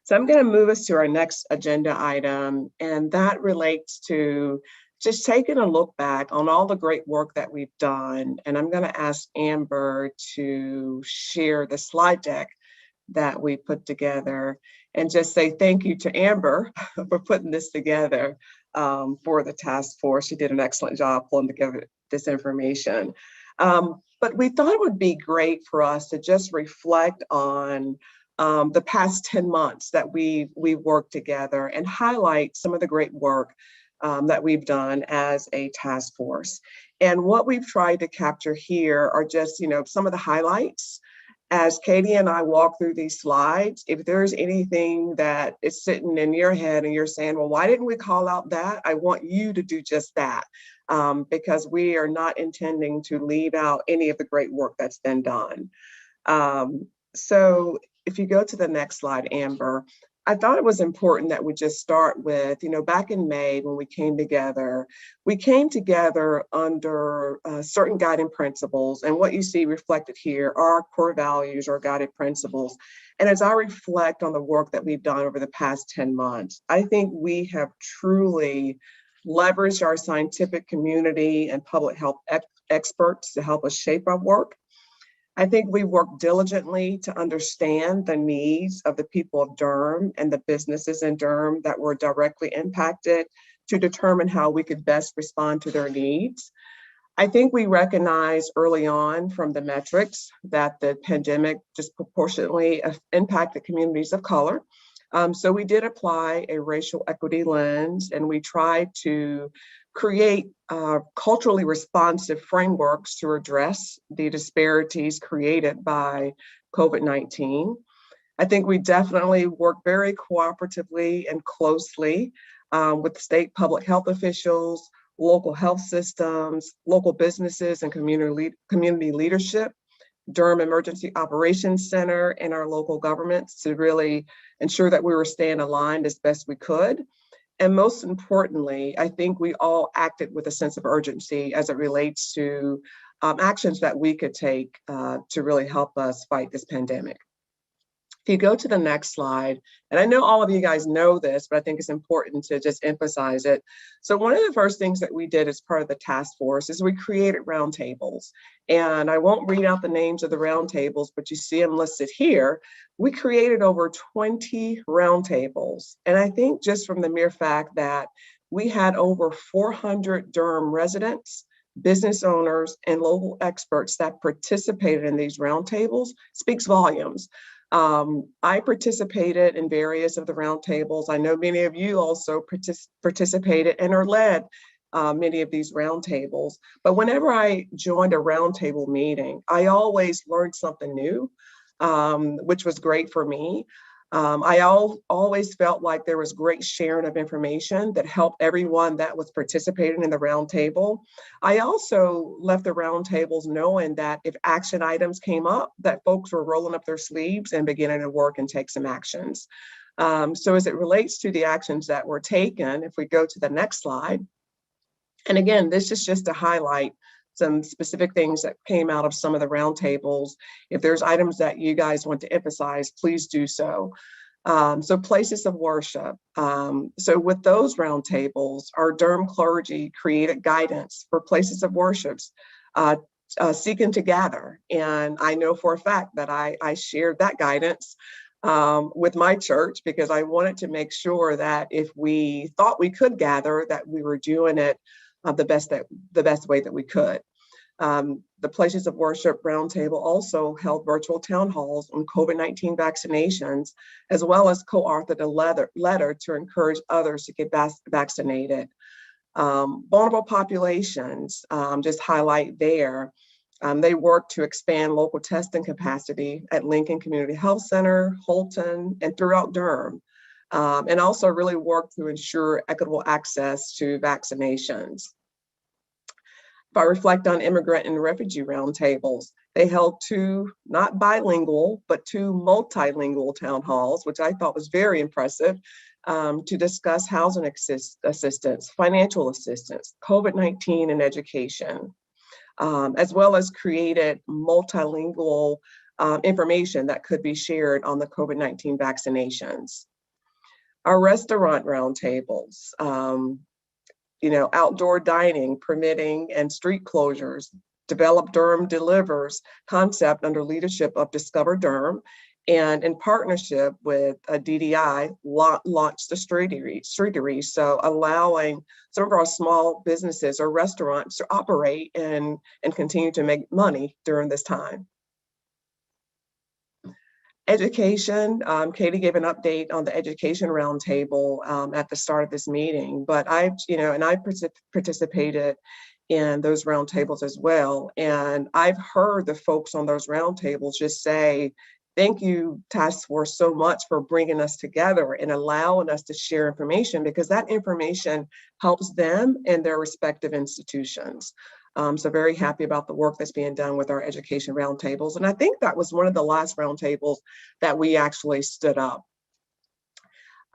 So I'm going to move us to our next agenda item, and that relates to just taking a look back on all the great work that we've done. And I'm going to ask Amber to share the slide deck that we put together and just say thank you to Amber for putting this together for the task force. She did an excellent job pulling together this information. But we thought it would be great for us to just reflect on the past 10 months that we worked together and highlight some of the great work that we've done as a task force. And what we've tried to capture here are just, some of the highlights. As Katie and I walk through these slides, if there's anything that is sitting in your head and you're saying, well, why didn't we call out that? I want you to do just that, because we are not intending to leave out any of the great work that's been done. So if you go to the next slide, Amber, I thought it was important that we just start with, back in May when we came together under certain guiding principles. And what you see reflected here are our core values or guiding principles. And as I reflect on the work that we've done over the past 10 months, I think we have truly leveraged our scientific community and public health experts to help us shape our work. I think we worked diligently to understand the needs of the people of Durham and the businesses in Durham that were directly impacted to determine how we could best respond to their needs. I think we recognized early on from the metrics that the pandemic disproportionately impacted communities of color. So we did apply a racial equity lens, and we tried to create culturally responsive frameworks to address the disparities created by COVID-19. I think we definitely work very cooperatively and closely with state public health officials, local health systems, local businesses and community leadership, Durham Emergency Operations Center, and our local governments to really ensure that we were staying aligned as best we could. And most importantly, I think we all acted with a sense of urgency as it relates to actions that we could take to really help us fight this pandemic. If you go to the next slide, and I know all of you guys know this, but I think it's important to just emphasize it. So one of the first things that we did as part of the task force is we created roundtables. And I won't read out the names of the roundtables, but you see them listed here. We created over 20 roundtables. And I think just from the mere fact that we had over 400 Durham residents, business owners, and local experts that participated in these roundtables speaks volumes. I participated in various of the roundtables. I know many of you also participated and are led many of these roundtables. But whenever I joined a roundtable meeting, I always learned something new, which was great for me. I always felt like there was great sharing of information that helped everyone that was participating in the roundtable. I also left the roundtables knowing that if action items came up, that folks were rolling up their sleeves and beginning to work and take some actions. So as it relates to the actions that were taken, if we go to the next slide, and again, this is just to highlight some specific things that came out of some of the roundtables. If there's items that you guys want to emphasize, please do so. So places of worship. So with those roundtables, our Durham clergy created guidance for places of worships seeking to gather. And I know for a fact that I shared that guidance with my church because I wanted to make sure that if we thought we could gather, that we were doing it the best way that we could. The Places of Worship Roundtable also held virtual town halls on COVID-19 vaccinations, as well as co-authored a letter to encourage others to get vaccinated. Vulnerable populations, just highlight there. They worked to expand local testing capacity at Lincoln Community Health Center, Holton, and throughout Durham, and also really worked to ensure equitable access to vaccinations. If I reflect on immigrant and refugee roundtables, they held two, not bilingual, but two multilingual town halls, which I thought was very impressive, to discuss housing assistance, financial assistance, COVID-19 and education, as well as created multilingual information that could be shared on the COVID-19 vaccinations. Our restaurant roundtables, outdoor dining, permitting, and street closures. Develop Durham Delivers concept under leadership of Discover Durham, and in partnership with DDI, launched the streetery. So allowing some of our small businesses or restaurants to operate and continue to make money during this time. Education, Katie gave an update on the education roundtable at the start of this meeting, but I participated in those roundtables as well. And I've heard the folks on those roundtables just say, thank you, task force, so much for bringing us together and allowing us to share information, because that information helps them and their respective institutions. So very happy about the work that's being done with our education roundtables. And I think that was one of the last roundtables that we actually stood up.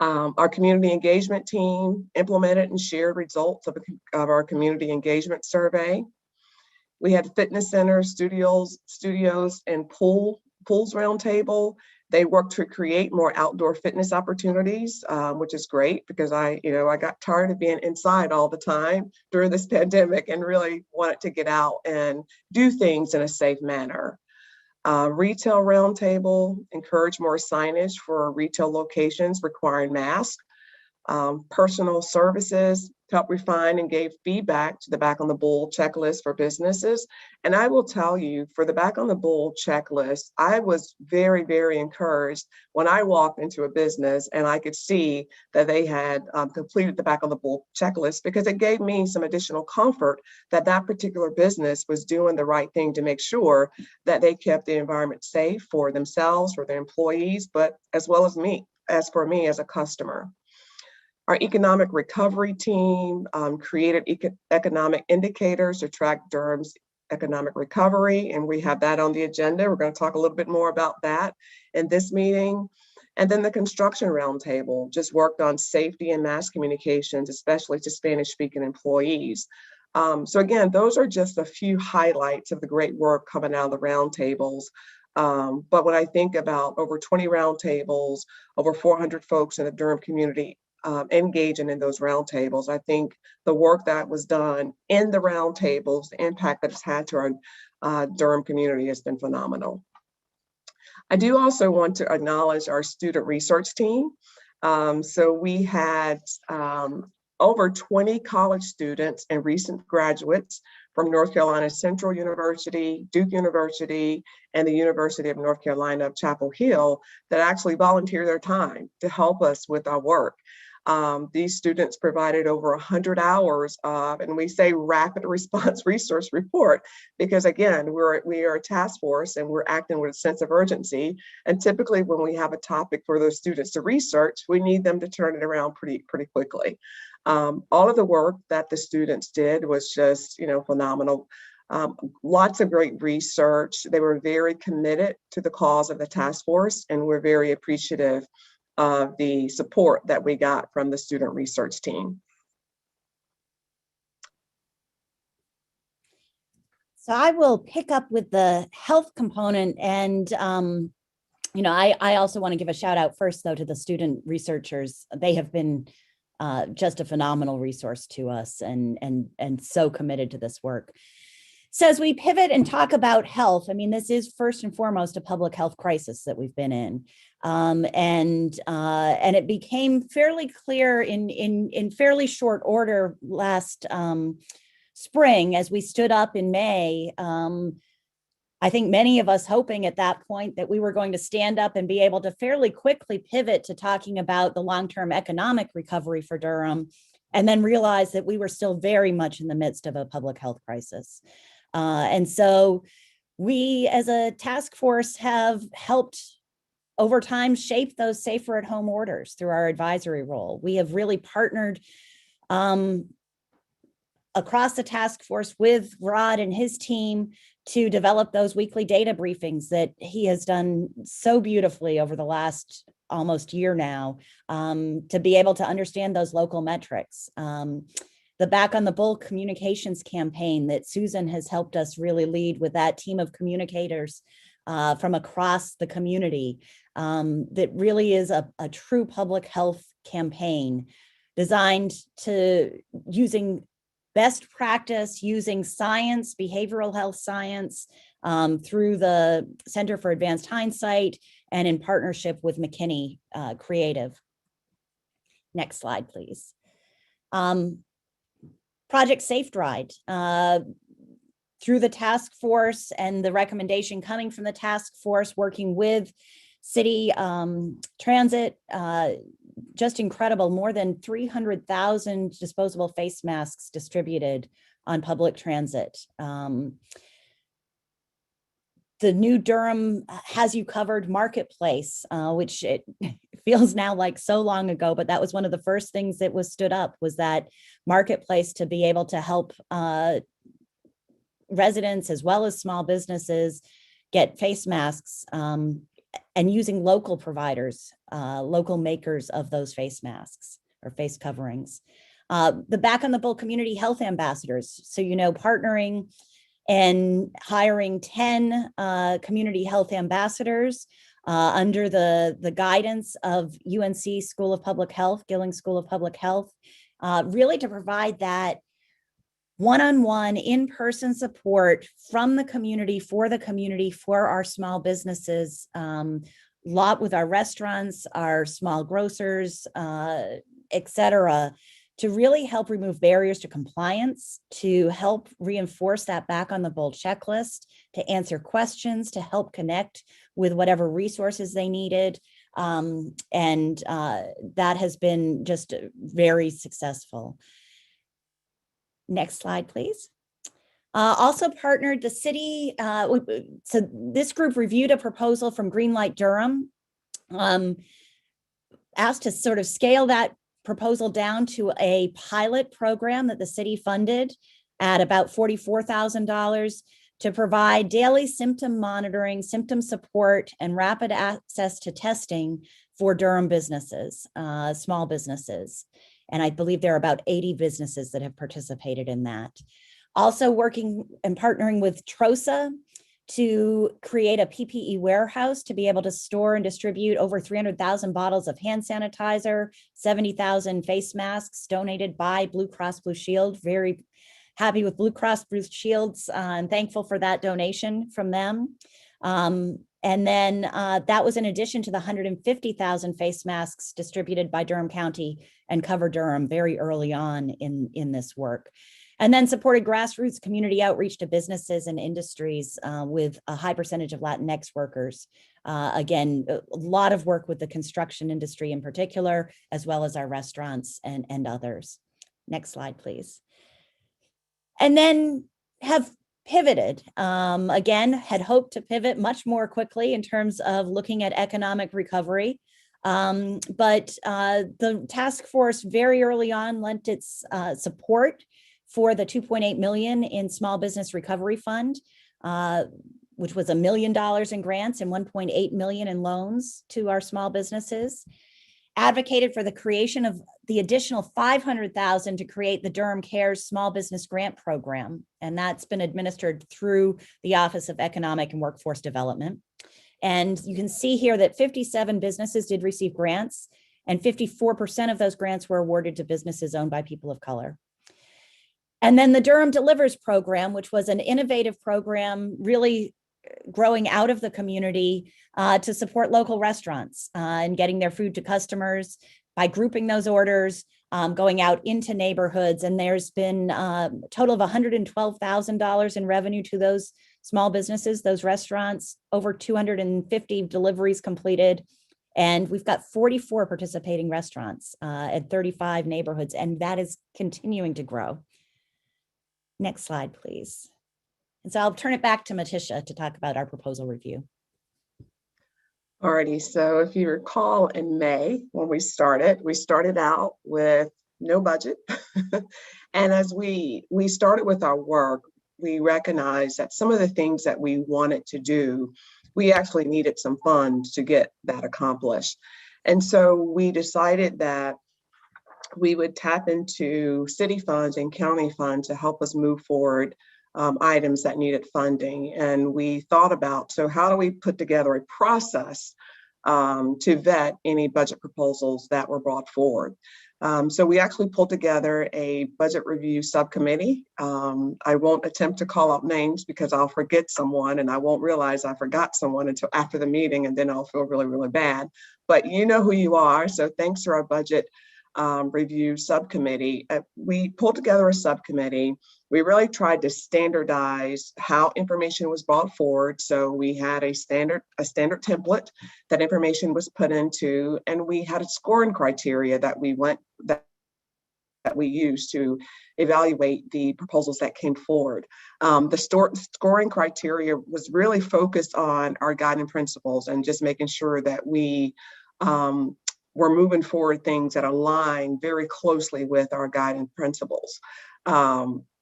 Our community engagement team implemented and shared results of our community engagement survey. We had fitness centers, studios, and pools roundtable. They worked to create more outdoor fitness opportunities, which is great, because I got tired of being inside all the time during this pandemic and really wanted to get out and do things in a safe manner. Retail roundtable, encourage more signage for retail locations requiring masks. Personal services, helped refine and gave feedback to the Back on the Bull checklist for businesses. And I will tell you, for the Back on the Bull checklist, I was very, very encouraged when I walked into a business and I could see that they had completed the Back on the Bull checklist, because it gave me some additional comfort that that particular business was doing the right thing to make sure that they kept the environment safe for themselves, for their employees, but as well as for me as a customer. Our economic recovery team created economic indicators to track Durham's economic recovery, and we have that on the agenda. We're going to talk a little bit more about that in this meeting. And then the construction roundtable just worked on safety and mass communications, especially to Spanish-speaking employees. So again, those are just a few highlights of the great work coming out of the roundtables. But when I think about over 20 roundtables, over 400 folks in the Durham community engaging in those roundtables, I think the work that was done in the roundtables, the impact that it's had to our Durham community has been phenomenal. I do also want to acknowledge our student research team. So we had over 20 college students and recent graduates from North Carolina Central University, Duke University, and the University of North Carolina, Chapel Hill, that actually volunteer their time to help us with our work. These students provided over 100 hours of, and we say rapid response resource report, because again, we are a task force and we're acting with a sense of urgency. And typically when we have a topic for those students to research, we need them to turn it around pretty quickly. All of the work that the students did was just, phenomenal. Lots of great research. They were very committed to the cause of the task force, and we're very appreciative of the support that we got from the student research team. So I will pick up with the health component, and I also want to give a shout out first, though, to the student researchers. They have been just a phenomenal resource to us, and so committed to this work. So as we pivot and talk about health, I mean, this is first and foremost a public health crisis that we've been in. And it became fairly clear in fairly short order last spring as we stood up in May. I think many of us hoping at that point that we were going to stand up and be able to fairly quickly pivot to talking about the long-term economic recovery for Durham, and then realize that we were still very much in the midst of a public health crisis. And so we as a task force have helped over time shape those safer at home orders through our advisory role. We have really partnered across the task force with Rod and his team to develop those weekly data briefings that he has done so beautifully over the last almost year now, to be able to understand those local metrics. The Back on the Bull communications campaign that Susan has helped us really lead with that team of communicators from across the community that really is a true public health campaign designed to using best practice, using science, behavioral health science, through the Center for Advanced Hindsight and in partnership with McKinney Creative. Next slide, please. Project Safe Ride. Through the task force and the recommendation coming from the task force, working with city transit, just incredible, more than 300,000 disposable face masks distributed on public transit. The new Durham Has You Covered Marketplace, which it feels now like so long ago, but that was one of the first things that was stood up, was that marketplace to be able to help residents as well as small businesses get face masks, and using local providers, local makers of those face masks or face coverings. The Back on the Bull Community Health Ambassadors. So, partnering and hiring 10 community health ambassadors under the guidance of UNC School of Public Health, Gillings School of Public Health, really to provide that one-on-one in-person support from the community, for our small businesses, lot with our restaurants, our small grocers, et cetera, to really help remove barriers to compliance, to help reinforce that Back on the Bull checklist, to answer questions, to help connect with whatever resources they needed. And that has been just very successful. Next slide, please. Also partnered the city. So this group reviewed a proposal from Greenlight Durham, asked to sort of scale that proposal down to a pilot program that the city funded at about $44,000 to provide daily symptom monitoring, symptom support, and rapid access to testing for Durham businesses, small businesses. And I believe there are about 80 businesses that have participated in that. Also working and partnering with TROSA to create a PPE warehouse to be able to store and distribute over 300,000 bottles of hand sanitizer, 70,000 face masks donated by Blue Cross Blue Shield. Very happy with Blue Cross Blue Shields and thankful for that donation from them. And then that was in addition to the 150,000 face masks distributed by Durham County and Cover Durham very early on in this work. And then supported grassroots community outreach to businesses and industries with a high percentage of Latinx workers. Again, a lot of work with the construction industry in particular, as well as our restaurants and others. Next slide, please. And then have pivoted. Again, had hoped to pivot much more quickly in terms of looking at economic recovery. But the task force very early on lent its support for the $2.8 million in Small Business Recovery Fund, which was $1 million in grants and $1.8 million in loans to our small businesses. Advocated for the creation of the additional $500,000 to create the Durham Cares Small Business Grant Program, and that's been administered through the Office of Economic and Workforce Development. And you can see here that 57 businesses did receive grants, and 54% of those grants were awarded to businesses owned by people of color. And then the Durham Delivers program, which was an innovative program really growing out of the community to support local restaurants and getting their food to customers by grouping those orders, going out into neighborhoods. And there's been a total of $112,000 in revenue to those small businesses, those restaurants, over 250 deliveries completed. And we've got 44 participating restaurants at 35 neighborhoods, and that is continuing to grow. Next slide, please. And so I'll turn it back to Maticia to talk about our proposal review. Alrighty, so if you recall in May, when we started out with no budget. And as we started with our work, we recognized that some of the things that we wanted to do, we actually needed some funds to get that accomplished. And so we decided that we would tap into city funds and county funds to help us move forward items that needed funding. And we thought about, so how do we put together a process to vet any budget proposals that were brought forward? So we actually pulled together a budget review subcommittee. I won't attempt to call out names because I'll forget someone and I won't realize I forgot someone until after the meeting, and then I'll feel really, really bad. But you know who you are. So thanks to our budget review subcommittee, we pulled together a subcommittee. We really tried to standardize how information was brought forward. So we had a standard template that information was put into, and we had a scoring criteria that we used to evaluate the proposals that came forward. The scoring criteria was really focused on our guiding principles and just making sure that we we're moving forward things that align very closely with our guiding principles.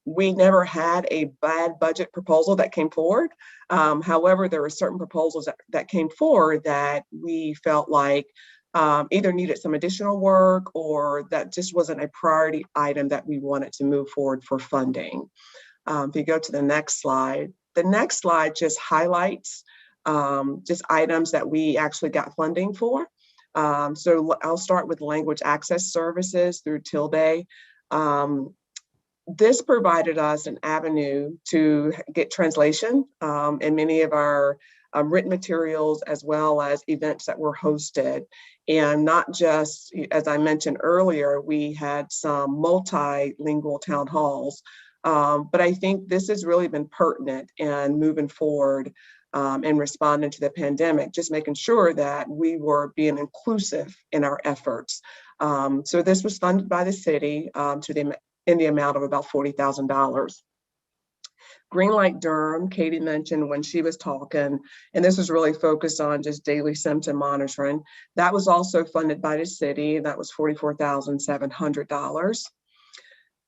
We never had a bad budget proposal that came forward. However, there were certain proposals that came forward that we felt like either needed some additional work or that just wasn't a priority item that we wanted to move forward for funding. If you go to the next slide just highlights just items that we actually got funding for. So I'll start with language access services through Tilde. This provided us an avenue to get translation in many of our written materials, as well as events that were hosted. And not just, as I mentioned earlier, we had some multilingual town halls, but I think this has really been pertinent in moving forward and responding to the pandemic, just making sure that we were being inclusive in our efforts. So this was funded by the city in the amount of about $40,000. Greenlight Durham, Katie mentioned when she was talking, and this was really focused on just daily symptom monitoring. That was also funded by the city, and that was $44,700.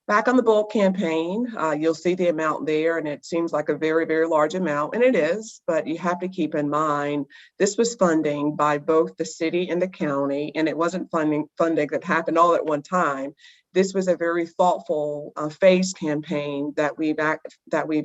Back on the bulk campaign, you'll see the amount there, and it seems like a very, very large amount, and it is, but you have to keep in mind, this was funding by both the city and the county, and it wasn't funding that happened all at one time. This was a very thoughtful phase campaign that we've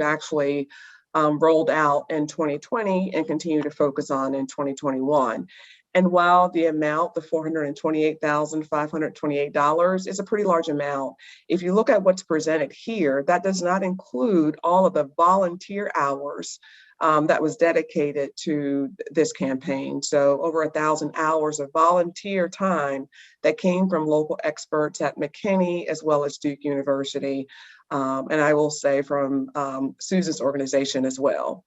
actually rolled out in 2020 and continue to focus on in 2021. And while the amount, the $428,528 is a pretty large amount, if you look at what's presented here, that does not include all of the volunteer hours that was dedicated to this campaign. So over 1,000 hours of volunteer time that came from local experts at McKinney as well as Duke University. And I will say from Susan's organization as well.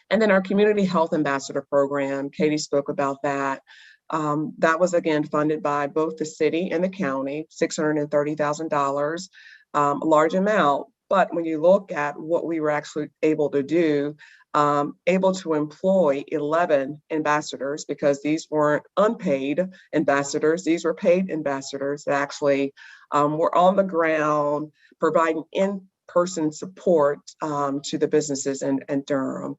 And then our Community Health Ambassador Program, Katie spoke about that. That was again funded by both the city and the county, $630,000, a large amount. But when you look at what we were actually able to do, able to employ 11 ambassadors, because these weren't unpaid ambassadors, these were paid ambassadors that actually were on the ground providing in-person support to the businesses in Durham.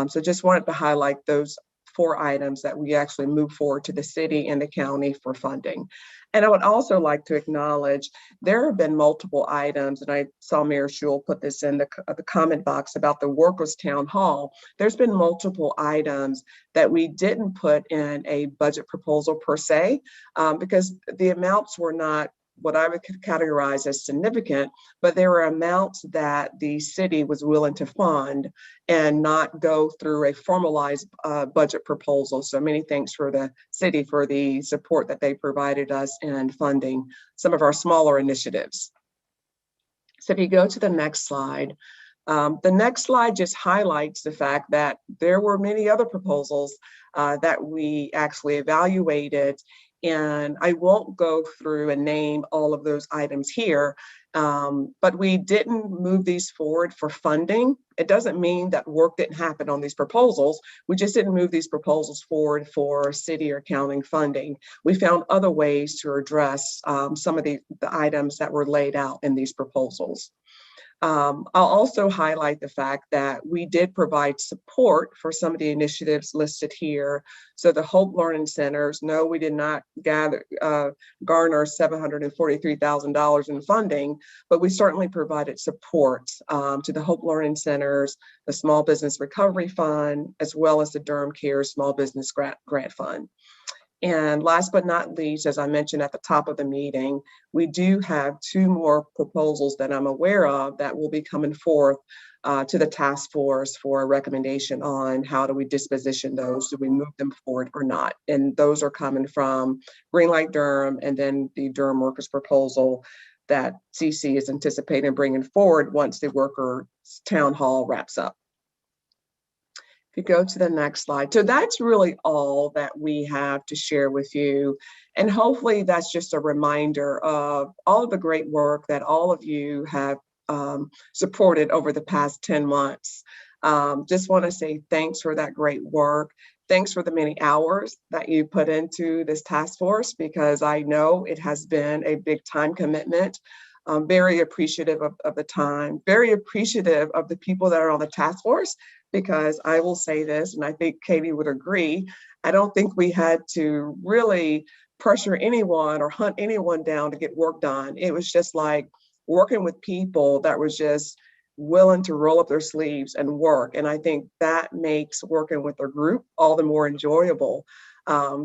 So just wanted to highlight those 4 items that we actually moved forward to the city and the county for funding. And I would also like to acknowledge there have been multiple items, and I saw Mayor Schul put this in the comment box about the Workers Town Hall. There's been multiple items that we didn't put in a budget proposal per se, because the amounts were not what I would categorize as significant, but there were amounts that the city was willing to fund and not go through a formalized budget proposal. So many thanks for the city for the support that they provided us in funding some of our smaller initiatives. So if you go to the next slide just highlights the fact that there were many other proposals that we actually evaluated. And I won't go through and name all of those items here, but we didn't move these forward for funding. It doesn't mean that work didn't happen on these proposals. We just didn't move these proposals forward for city or county funding. We found other ways to address some of the items that were laid out in these proposals. I'll also highlight the fact that we did provide support for some of the initiatives listed here. So the Hope Learning Centers, no, we did not garner $743,000 in funding, but we certainly provided support to the Hope Learning Centers, the Small Business Recovery Fund, as well as the Durham Cares Small Business Grant Fund. And last but not least, as I mentioned at the top of the meeting, we do have 2 more proposals that I'm aware of that will be coming forth to the task force for a recommendation on how do we disposition those, do we move them forward or not? And those are coming from Greenlight Durham and then the Durham Workers proposal that CC is anticipating bringing forward once the workers town hall wraps up. If you go to the next slide. So that's really all that we have to share with you. And hopefully that's just a reminder of all of the great work that all of you have supported over the past 10 months. Just want to say thanks for that great work. Thanks for the many hours that you put into this task force, because I know it has been a big time commitment. I'm very appreciative of the time, very appreciative of the people that are on the task force, because I will say this, and I think Katie would agree, I don't think we had to really pressure anyone or hunt anyone down to get work done. It was just like working with people that was just willing to roll up their sleeves and work. And I think that makes working with a group all the more enjoyable.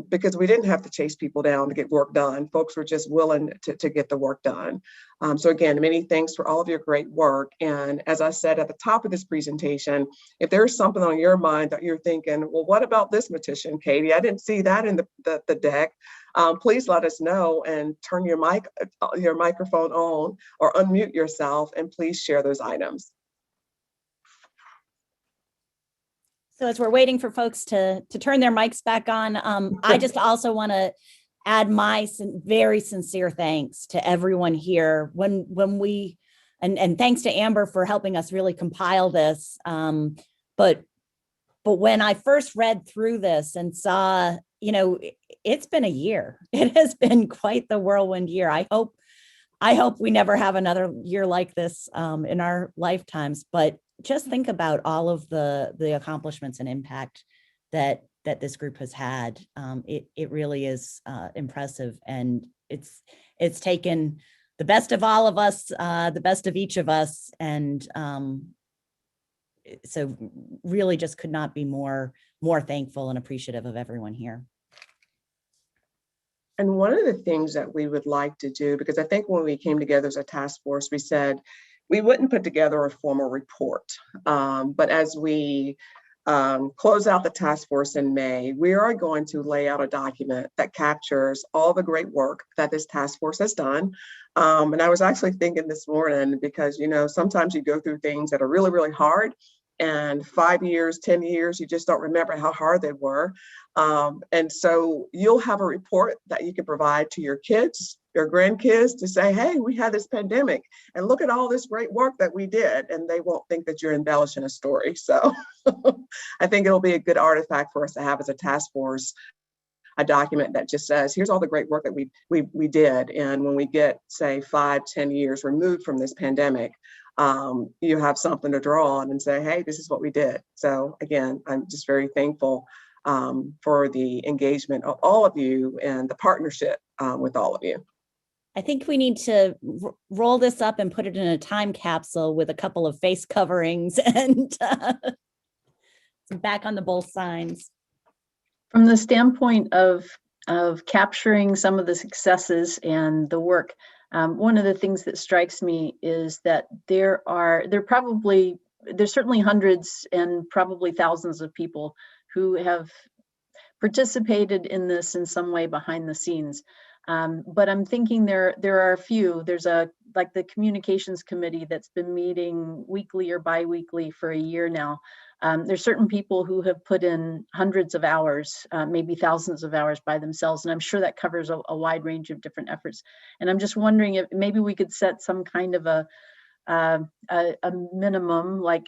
Because we didn't have to chase people down to get work done. Folks were just willing to get the work done. So again, many thanks for all of your great work. And as I said at the top of this presentation, if there's something on your mind that you're thinking, well, what about this, Maticia and Katie? I didn't see that in the deck. Please let us know and turn your microphone on or unmute yourself, and please share those items. So as we're waiting for folks to turn their mics back on, I just also want to add my very sincere thanks to everyone here. When we, and thanks to Amber for helping us really compile this. But when I first read through this and saw, it's been a year. It has been quite the whirlwind year. I hope we never have another year like this in our lifetimes, but just think about all of the accomplishments and impact that this group has had. It really is impressive, and it's taken the best of all of us, the best of each of us, and so really just could not be more thankful and appreciative of everyone here. And one of the things that we would like to do, because I think when we came together as a task force, we said we wouldn't put together a formal report, but as we close out the task force in May, we are going to lay out a document that captures all the great work that this task force has done. And I was actually thinking this morning, because sometimes you go through things that are really, really hard, and 5 years, 10 years, you just don't remember how hard they were. And so you'll have a report that you can provide to your kids, your grandkids, to say, hey, we had this pandemic and look at all this great work that we did. And they won't think that you're embellishing a story. So I think it'll be a good artifact for us to have as a task force, a document that just says, here's all the great work that we did. And when we get, say, 5, 10 years removed from this pandemic, you have something to draw on and say, hey, this is what we did. So again, I'm just very thankful for the engagement of all of you and the partnership with all of you. I think we need to roll this up and put it in a time capsule with a couple of face coverings and some back on the bull signs. From the standpoint of capturing some of the successes and the work, one of the things that strikes me is that there's certainly hundreds and probably thousands of people who have participated in this in some way behind the scenes. But I'm thinking there are a few. There's like the communications committee that's been meeting weekly or bi-weekly for a year now. There's certain people who have put in hundreds of hours, maybe thousands of hours by themselves, and I'm sure that covers a wide range of different efforts. And I'm just wondering if maybe we could set some kind of a minimum, like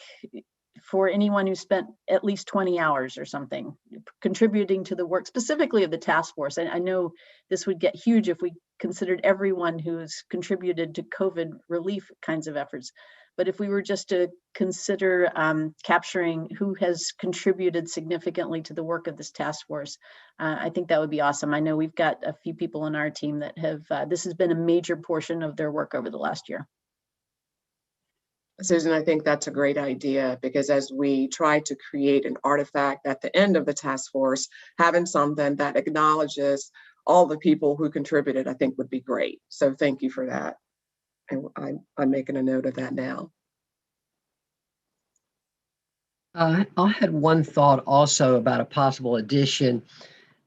for anyone who spent at least 20 hours or something contributing to the work specifically of the task force. I know this would get huge if we considered everyone who's contributed to COVID relief kinds of efforts. But if we were just to consider capturing who has contributed significantly to the work of this task force, I think that would be awesome. I know we've got a few people in our team that have, this has been a major portion of their work over the last year. Susan, I think that's a great idea, because as we try to create an artifact at the end of the task force, having something that acknowledges all the people who contributed, I think would be great. So thank you for that. And I'm making a note of that now. I had one thought also about a possible addition.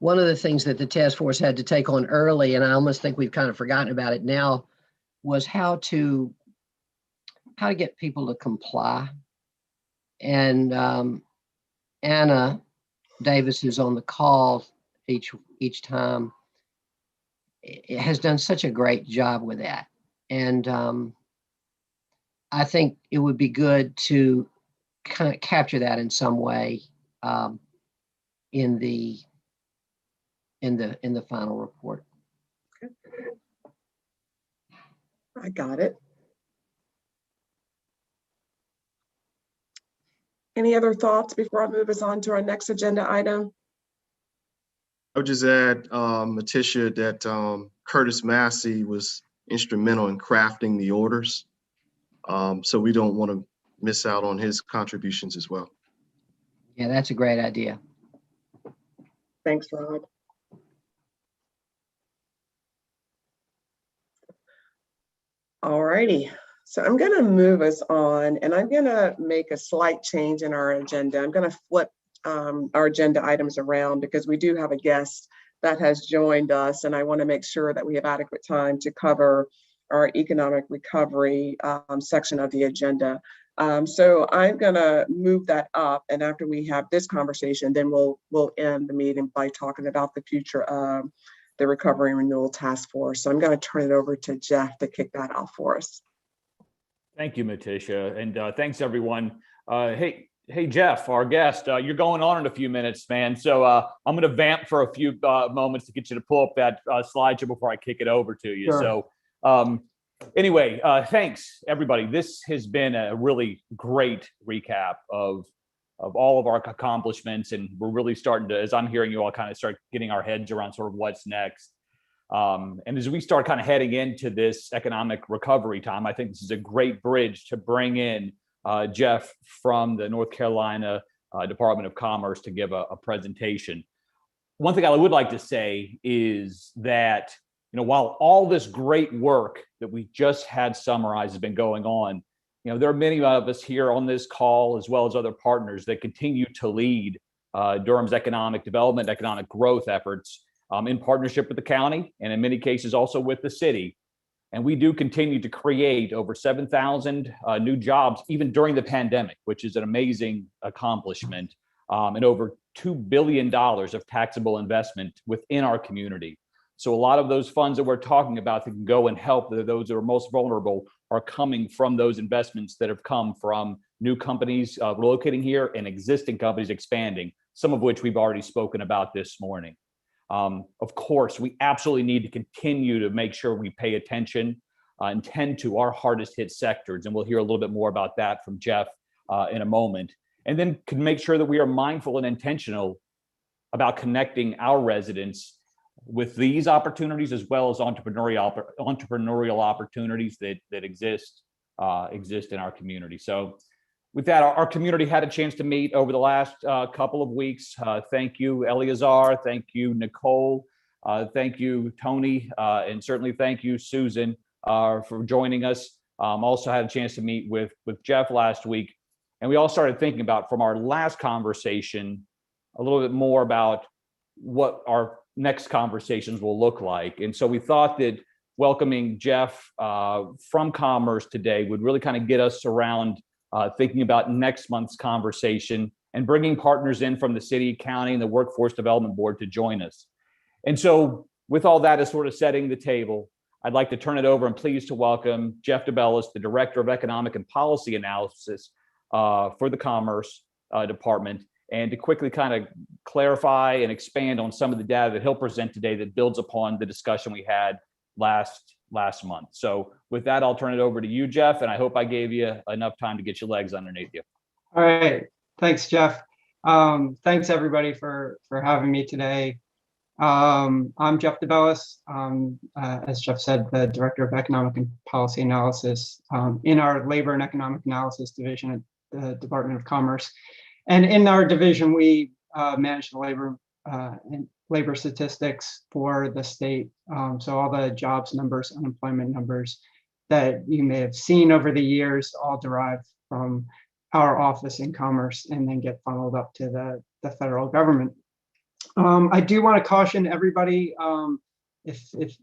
One of the things that the task force had to take on early, and I almost think we've kind of forgotten about it now, was how to get people to comply. And Anna Davis, who's on the call each time, has done such a great job with that. And I think it would be good to kind of capture that in some way in the final report. Okay. I got it. Any other thoughts before I move us on to our next agenda item? I would just add, Maticia, that Curtis Massey was instrumental in crafting the orders. So we don't want to miss out on his contributions as well. Yeah, that's a great idea. Thanks, Rod. All righty. So I'm going to move us on, and I'm going to make a slight change in our agenda. I'm going to flip our agenda items around because we do have a guest that has joined us, and I want to make sure that we have adequate time to cover our economic recovery section of the agenda. So I'm going to move that up, and after we have this conversation, then we'll end the meeting by talking about the future of the Recovery and Renewal Task Force. So I'm going to turn it over to Geoff to kick that off for us. Thank you, Maticia, and thanks everyone. Hey, Geoff, our guest, you're going on in a few minutes, man. So I'm going to vamp for a few moments to get you to pull up that slideshow before I kick it over to you. Sure. So anyway, thanks everybody. This has been a really great recap of all of our accomplishments, and we're really starting to, as I'm hearing you all, kind of start getting our heads around sort of what's next. And as we start kind of heading into this economic recovery time, I think this is a great bridge to bring in Geoff from the North Carolina Department of Commerce to give a presentation. One thing I would like to say is that, while all this great work that we just had summarized has been going on, there are many of us here on this call, as well as other partners, that continue to lead Durham's economic development, economic growth efforts in partnership with the county, and in many cases also with the city. And we do continue to create over 7,000 new jobs, even during the pandemic, which is an amazing accomplishment, and over $2 billion of taxable investment within our community. So a lot of those funds that we're talking about that can go and help those that are most vulnerable are coming from those investments that have come from new companies relocating here and existing companies expanding, some of which we've already spoken about this morning. Of course, we absolutely need to continue to make sure we pay attention and tend to our hardest hit sectors. And we'll hear a little bit more about that from Geoff in a moment. And then can make sure that we are mindful and intentional about connecting our residents with these opportunities, as well as entrepreneurial opportunities that exist in our community. So with that, our community had a chance to meet over the last couple of weeks. Thank you, Eleazar. Thank you, Nicole. Thank you, Tony. And certainly thank you, Susan, for joining us. Also had a chance to meet with Geoff last week. And we all started thinking about, from our last conversation, a little bit more about what our next conversations will look like. And so we thought that welcoming Geoff from Commerce today would really kind of get us around thinking about next month's conversation and bringing partners in from the city, county, and the Workforce Development Board to join us. And so with all that as sort of setting the table, I'd like to turn it over and pleased to welcome Geoff DeBellis, the Director of Economic and Policy Analysis for the Commerce Department, and to quickly kind of clarify and expand on some of the data that he'll present today that builds upon the discussion we had last month. So with that, I'll turn it over to you, Geoff, and I hope I gave you enough time to get your legs underneath you. All right. Thanks, Geoff. Thanks everybody for having me today. I'm Geoff DeBellis. As Geoff said, the Director of Economic and Policy Analysis in our Labor and Economic Analysis Division at the Department of Commerce. And in our division, we manage the labor statistics for the state. So all the jobs numbers, unemployment numbers that you may have seen over the years all derive from our office in Commerce and then get funneled up to the federal government. I do want to caution everybody, if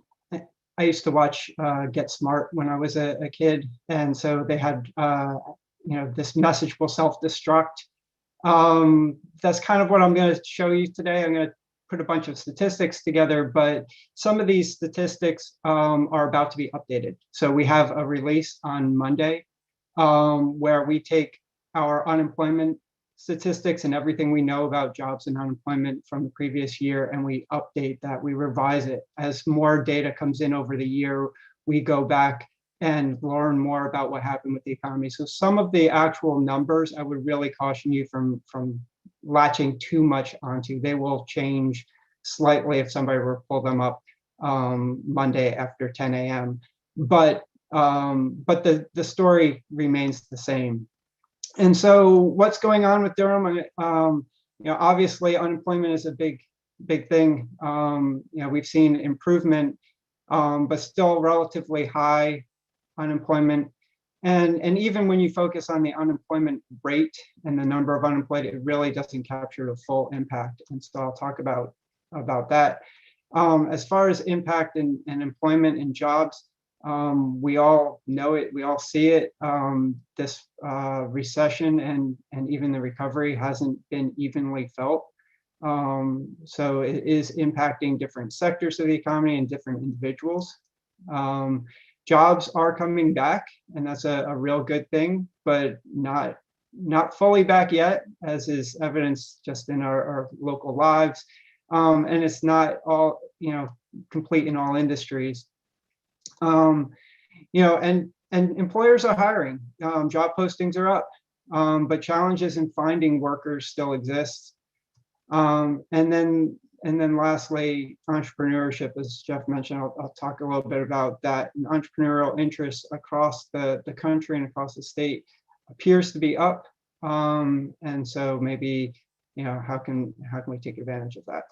I used to watch Get Smart when I was a kid, and so they had this message will self-destruct. That's kind of what I'm going to show you today. I'm going to put a bunch of statistics together, but some of these statistics are about to be updated. So we have a release on Monday where we take our unemployment statistics and everything we know about jobs and unemployment from the previous year, and we update that, we revise it. As more data comes in over the year, we go back and learn more about what happened with the economy. So some of the actual numbers, I would really caution you from latching too much onto. They will change slightly if somebody were to pull them up Monday after 10 a.m. But the story remains the same. And so what's going on with Durham? Obviously unemployment is a big thing. We've seen improvement, but still relatively high unemployment. And even when you focus on the unemployment rate and the number of unemployed, it really doesn't capture the full impact. And so I'll talk about that. As far as impact and employment and jobs, we all know it, we all see it. This recession and even the recovery hasn't been evenly felt. So it is impacting different sectors of the economy and different individuals. Jobs are coming back, and that's a real good thing, but not fully back yet, as is evidenced just in our local lives. And it's not all complete in all industries. And employers are hiring. Job postings are up, but challenges in finding workers still exist. And then lastly, entrepreneurship, as Geoff mentioned, I'll talk a little bit about that. And entrepreneurial interest across the country and across the state appears to be up. And so maybe, how can we take advantage of that?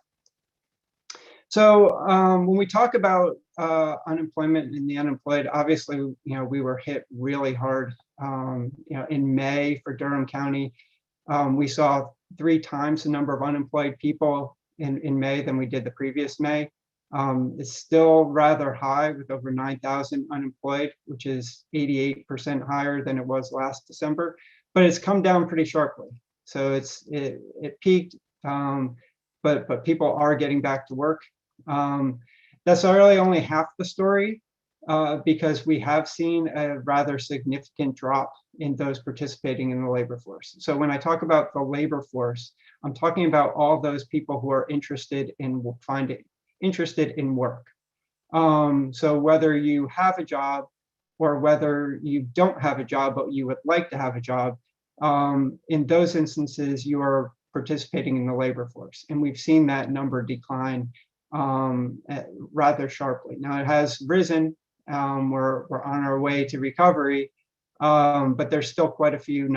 So when we talk about unemployment and the unemployed, obviously, we were hit really hard. In May for Durham County, we saw 3 times the number of unemployed people in May than we did the previous May. It's still rather high with over 9,000 unemployed, which is 88% higher than it was last December, but it's come down pretty sharply. So it peaked, but people are getting back to work. That's really only half the story, because we have seen a rather significant drop in those participating in the labor force. So when I talk about the labor force, I'm talking about all those people who are interested in work. So whether you have a job or whether you don't have a job, but you would like to have a job, in those instances, you are participating in the labor force. And we've seen that number decline rather sharply. Now it has risen. We're on our way to recovery, but there's still quite a few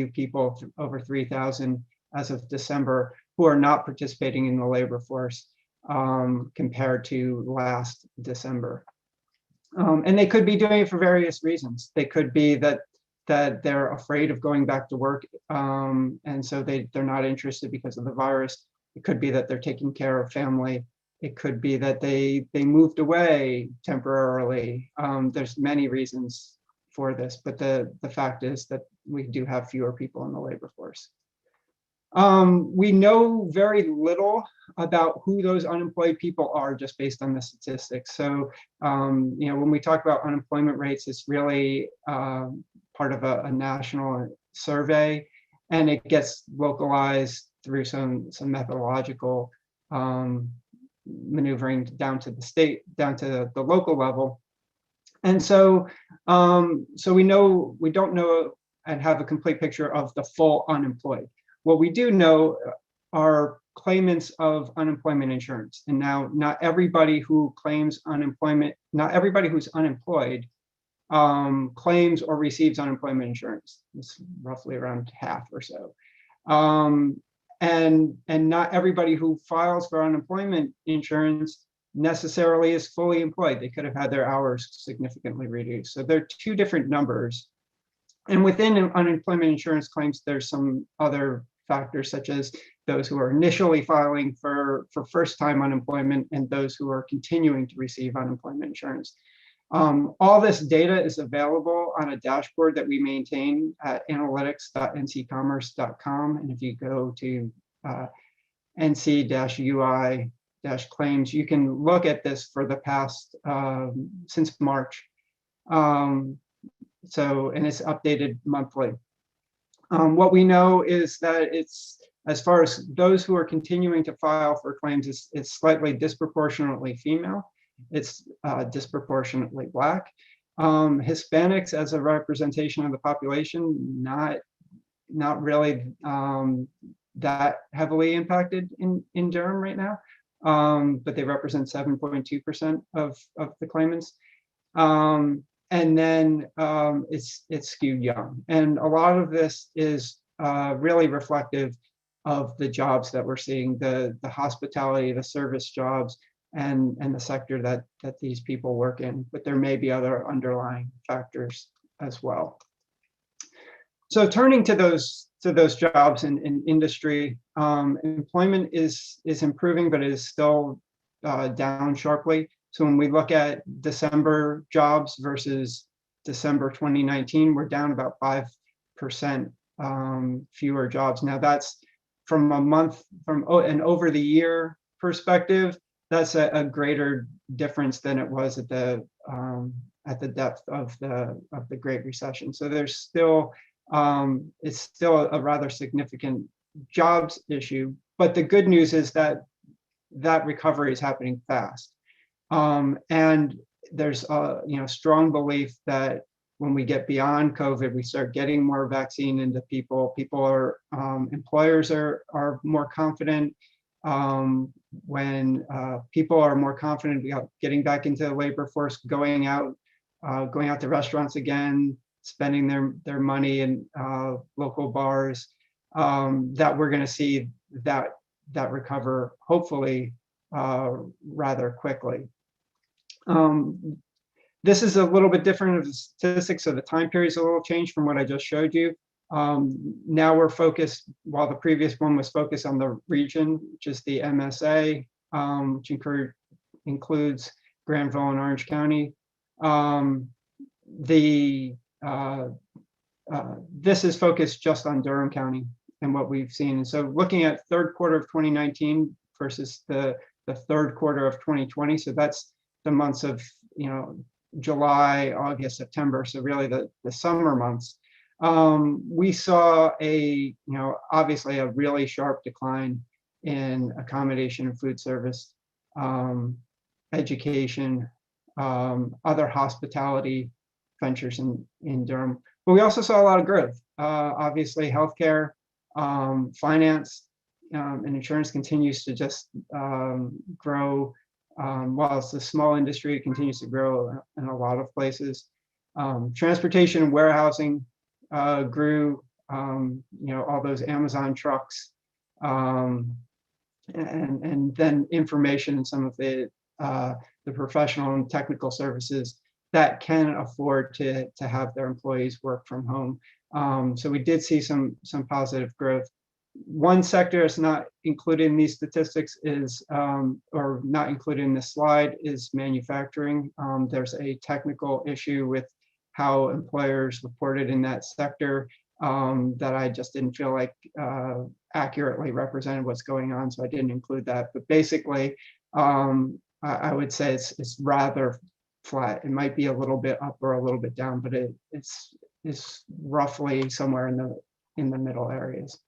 people, over 3,000 as of December, who are not participating in the labor force compared to last December. And they could be doing it for various reasons. They could be that they're afraid of going back to work, and so they're not interested because of the virus. It could be that they're taking care of family. It could be that they moved away temporarily. There's many reasons for this, but the fact is that we do have fewer people in the labor force. We know very little about who those unemployed people are just based on the statistics. So, when we talk about unemployment rates, it's really part of a national survey, and it gets localized through some methodological maneuvering down to the state, down to the local level. And so, so we don't know and have a complete picture of the full unemployed. What we do know are claimants of unemployment insurance. And now not everybody who claims unemployment, not everybody who's unemployed claims or receives unemployment insurance. It's roughly around half or so. And not everybody who files for unemployment insurance necessarily is fully employed. They could have had their hours significantly reduced. So there are two different numbers. And within unemployment insurance claims, there's some other factors, such as those who are initially filing for first-time unemployment and those who are continuing to receive unemployment insurance. All this data is available on a dashboard that we maintain at analytics.ncommerce.com. And if you go to NC-UI-claims, you can look at this for the past, since March. And it's updated monthly. What we know is that it's, as far as those who are continuing to file for claims, it's slightly disproportionately female. It's disproportionately Black. Hispanics as a representation of the population, not really that heavily impacted in Durham right now, but they represent 7.2% of the claimants. And then it's skewed young. And a lot of this is really reflective of the jobs that we're seeing, the hospitality, the service jobs, and the sector that these people work in, but there may be other underlying factors as well. So turning to those jobs in industry, employment is improving, but it is still down sharply. So when we look at December jobs versus December 2019, we're down about 5% fewer jobs. Now that's from an over the year perspective. That's a greater difference than it was at the depth of the Great Recession. So there's still it's still a rather significant jobs issue. But the good news is that recovery is happening fast, and there's a strong belief that when we get beyond COVID, we start getting more vaccine into people. People are employers are more confident. When people are more confident about getting back into the labor force, going out to restaurants again, spending their money in local bars, that we're going to see that recover hopefully rather quickly. This is a little bit different of the statistics, so the time period is a little changed from what I just showed you. Now we're focused, while the previous one was focused on the region, which is the MSA, which includes Granville and Orange County. This is focused just on Durham County and what we've seen. And so looking at third quarter of 2019 versus the third quarter of 2020, so that's the months of July, August, September, so really the summer months. We saw obviously a really sharp decline in accommodation and food service, education, other hospitality ventures in Durham. But we also saw a lot of growth. Obviously, healthcare, finance, and insurance continues to just grow. While it's a small industry, it continues to grow in a lot of places. Transportation and warehousing grew, all those Amazon trucks, and then information and some of the professional and technical services that can afford to have their employees work from home. So we did see some positive growth. One sector that's not included in these statistics is, or not included in this slide, is manufacturing. There's a technical issue with how employers reported in that sector that I just didn't feel like accurately represented what's going on, so I didn't include that. But basically, I would say it's rather flat. It might be a little bit up or a little bit down, but it's roughly somewhere in the middle areas.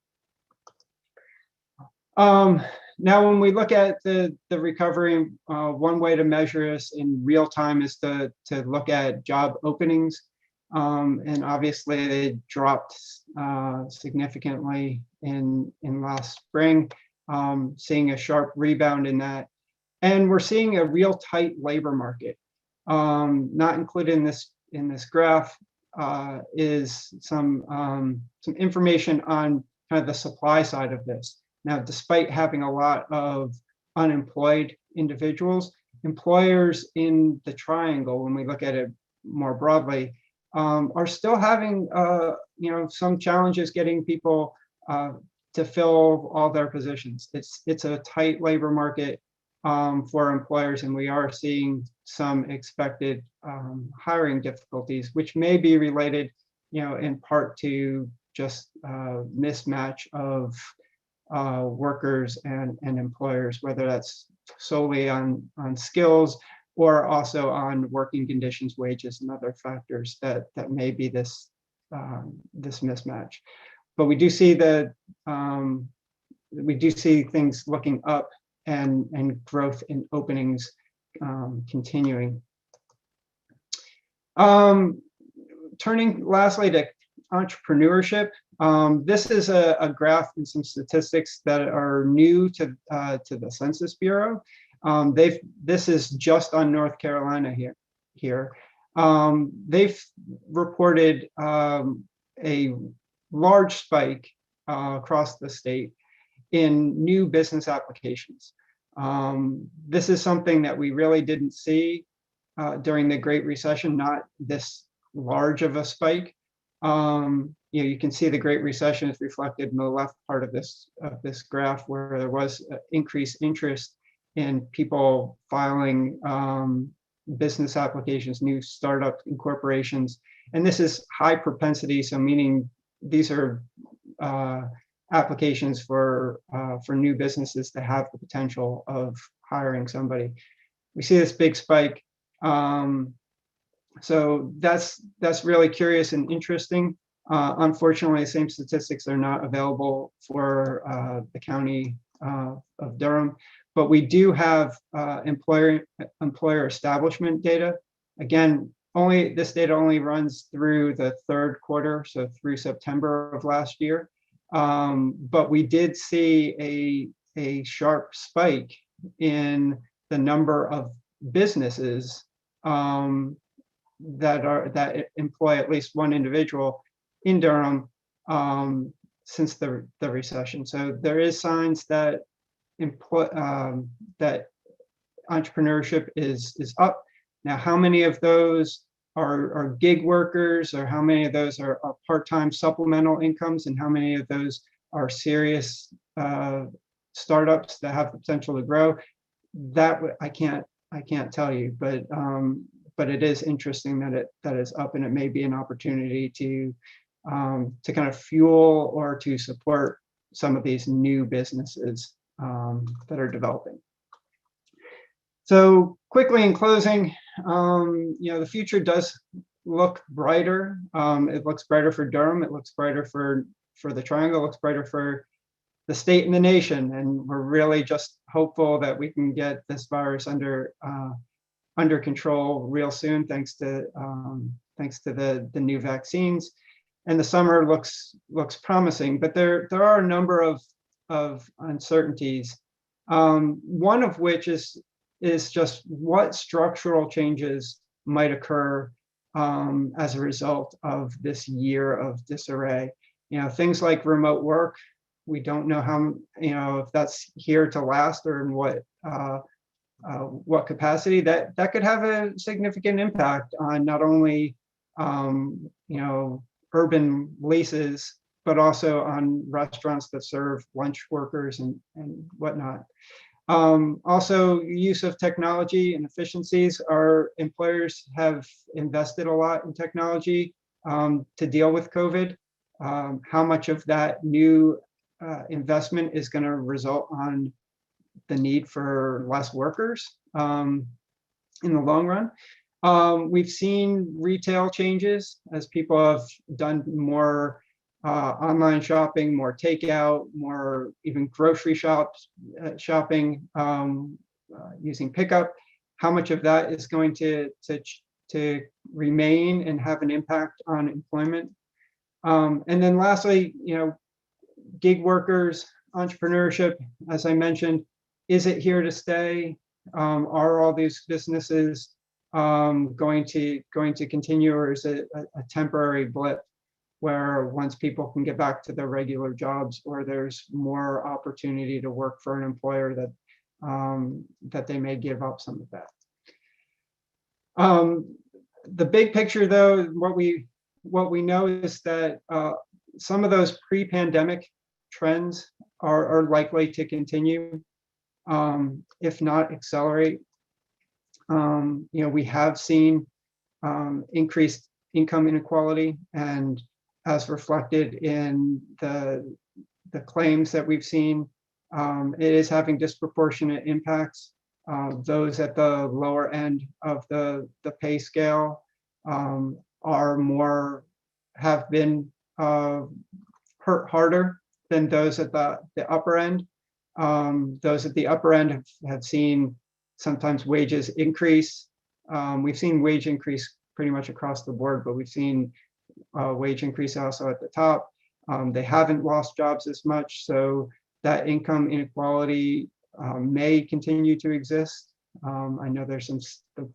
Now, when we look at the recovery, one way to measure this in real time is to look at job openings. And obviously they dropped significantly in last spring, seeing a sharp rebound in that. And we're seeing a real tight labor market. Not included in this graph is some information on kind of the supply side of this. Now, despite having a lot of unemployed individuals, employers in the triangle, when we look at it more broadly, are still having some challenges getting people to fill all their positions. It's a tight labor market for employers, and we are seeing some expected hiring difficulties, which may be related, in part to just mismatch of workers and employers, whether that's solely on skills or also on working conditions, wages, and other factors that may be this mismatch. But we do see things looking up and growth in openings continuing. Turning lastly to entrepreneurship, this is a graph and some statistics that are new to the Census Bureau. This is just on North Carolina here. They've reported a large spike across the state in new business applications. This is something that we really didn't see during the Great Recession, not this large of a spike. You can see the Great Recession is reflected in the left part of this graph, where there was increased interest in people filing business applications, new startup incorporations, and this is high propensity, so meaning these are applications for new businesses that have the potential of hiring somebody. We see this big spike. So that's really curious and interesting. Unfortunately, the same statistics are not available for the county of Durham, but we do have employer establishment data. Again, this data only runs through the third quarter, so through September of last year. But we did see a sharp spike in the number of businesses that employ at least one individual in Durham since the recession. So there is signs that that entrepreneurship is up. Now, how many of those are gig workers, or how many of those are part-time supplemental incomes, and how many of those are serious startups that have the potential to grow? That I can't tell you, but it is interesting that is up, and it may be an opportunity to kind of fuel or to support some of these new businesses that are developing. So quickly in closing, the future does look brighter. It looks brighter for Durham. It looks brighter for the Triangle. It looks brighter for the state and the nation. And we're really just hopeful that we can get this virus under control real soon, thanks to the new vaccines. And the summer looks promising, but there are a number of uncertainties. One of which is just what structural changes might occur as a result of this year of disarray. Things like remote work. We don't know how, if that's here to last, or in what capacity. That could have a significant impact on not only urban leases, but also on restaurants that serve lunch workers and whatnot. Also, use of technology and efficiencies. Our employers have invested a lot in technology to deal with COVID. How much of that new investment is going to result on the need for less workers in the long run? We've seen retail changes as people have done more online shopping, more takeout, more even grocery shopping using pickup. How much of that is going to remain and have an impact on employment? And then lastly, gig workers, entrepreneurship, as I mentioned, is it here to stay? Are all these businesses going to continue, or is it a temporary blip where once people can get back to their regular jobs, or there's more opportunity to work for an employer that they may give up some of that? The big picture, though, what we know is that some of those pre-pandemic trends are likely to continue, if not accelerate. We have seen increased income inequality, and as reflected in the claims that we've seen, it is having disproportionate impacts. Those at the lower end of the pay scale have been hurt harder than those at the upper end. Those at the upper end have seen sometimes wages increase. We've seen wage increase pretty much across the board, but we've seen wage increase also at the top. They haven't lost jobs as much, so that income inequality may continue to exist. I know there's some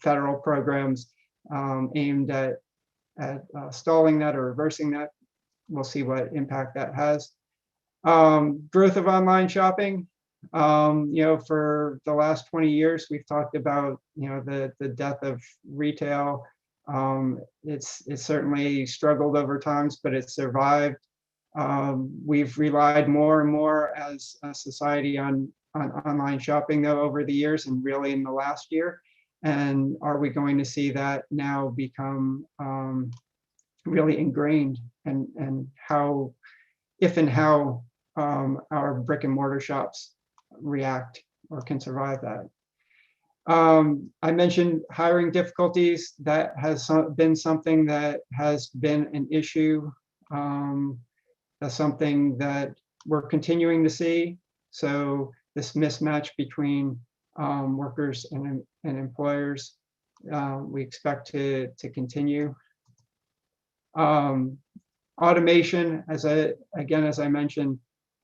federal programs aimed at stalling that or reversing that. We'll see what impact that has. Growth of online shopping. For the last 20 years, we've talked about the death of retail. It's certainly struggled over times, but it's survived. We've relied more and more as a society on online shopping, though, over the years, and really in the last year. And are we going to see that now become really ingrained, and how, if and how our brick and mortar shops react or can survive that? I mentioned hiring difficulties. That has been something that has been an issue. That's something that we're continuing to see. So this mismatch between workers and employers, we expect to continue. Automation, as I mentioned,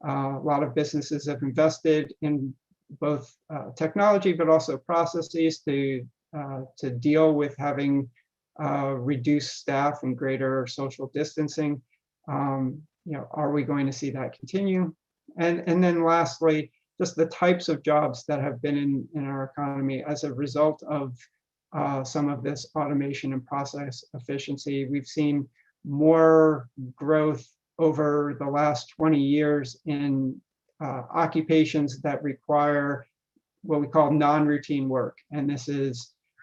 a lot of businesses have invested in both technology, but also processes to deal with having reduced staff and greater social distancing. Are we going to see that continue? And then lastly, just the types of jobs that have been in our economy as a result of some of this automation and process efficiency. We've seen more growth over the last 20 years in occupations that require what we call non-routine work. And this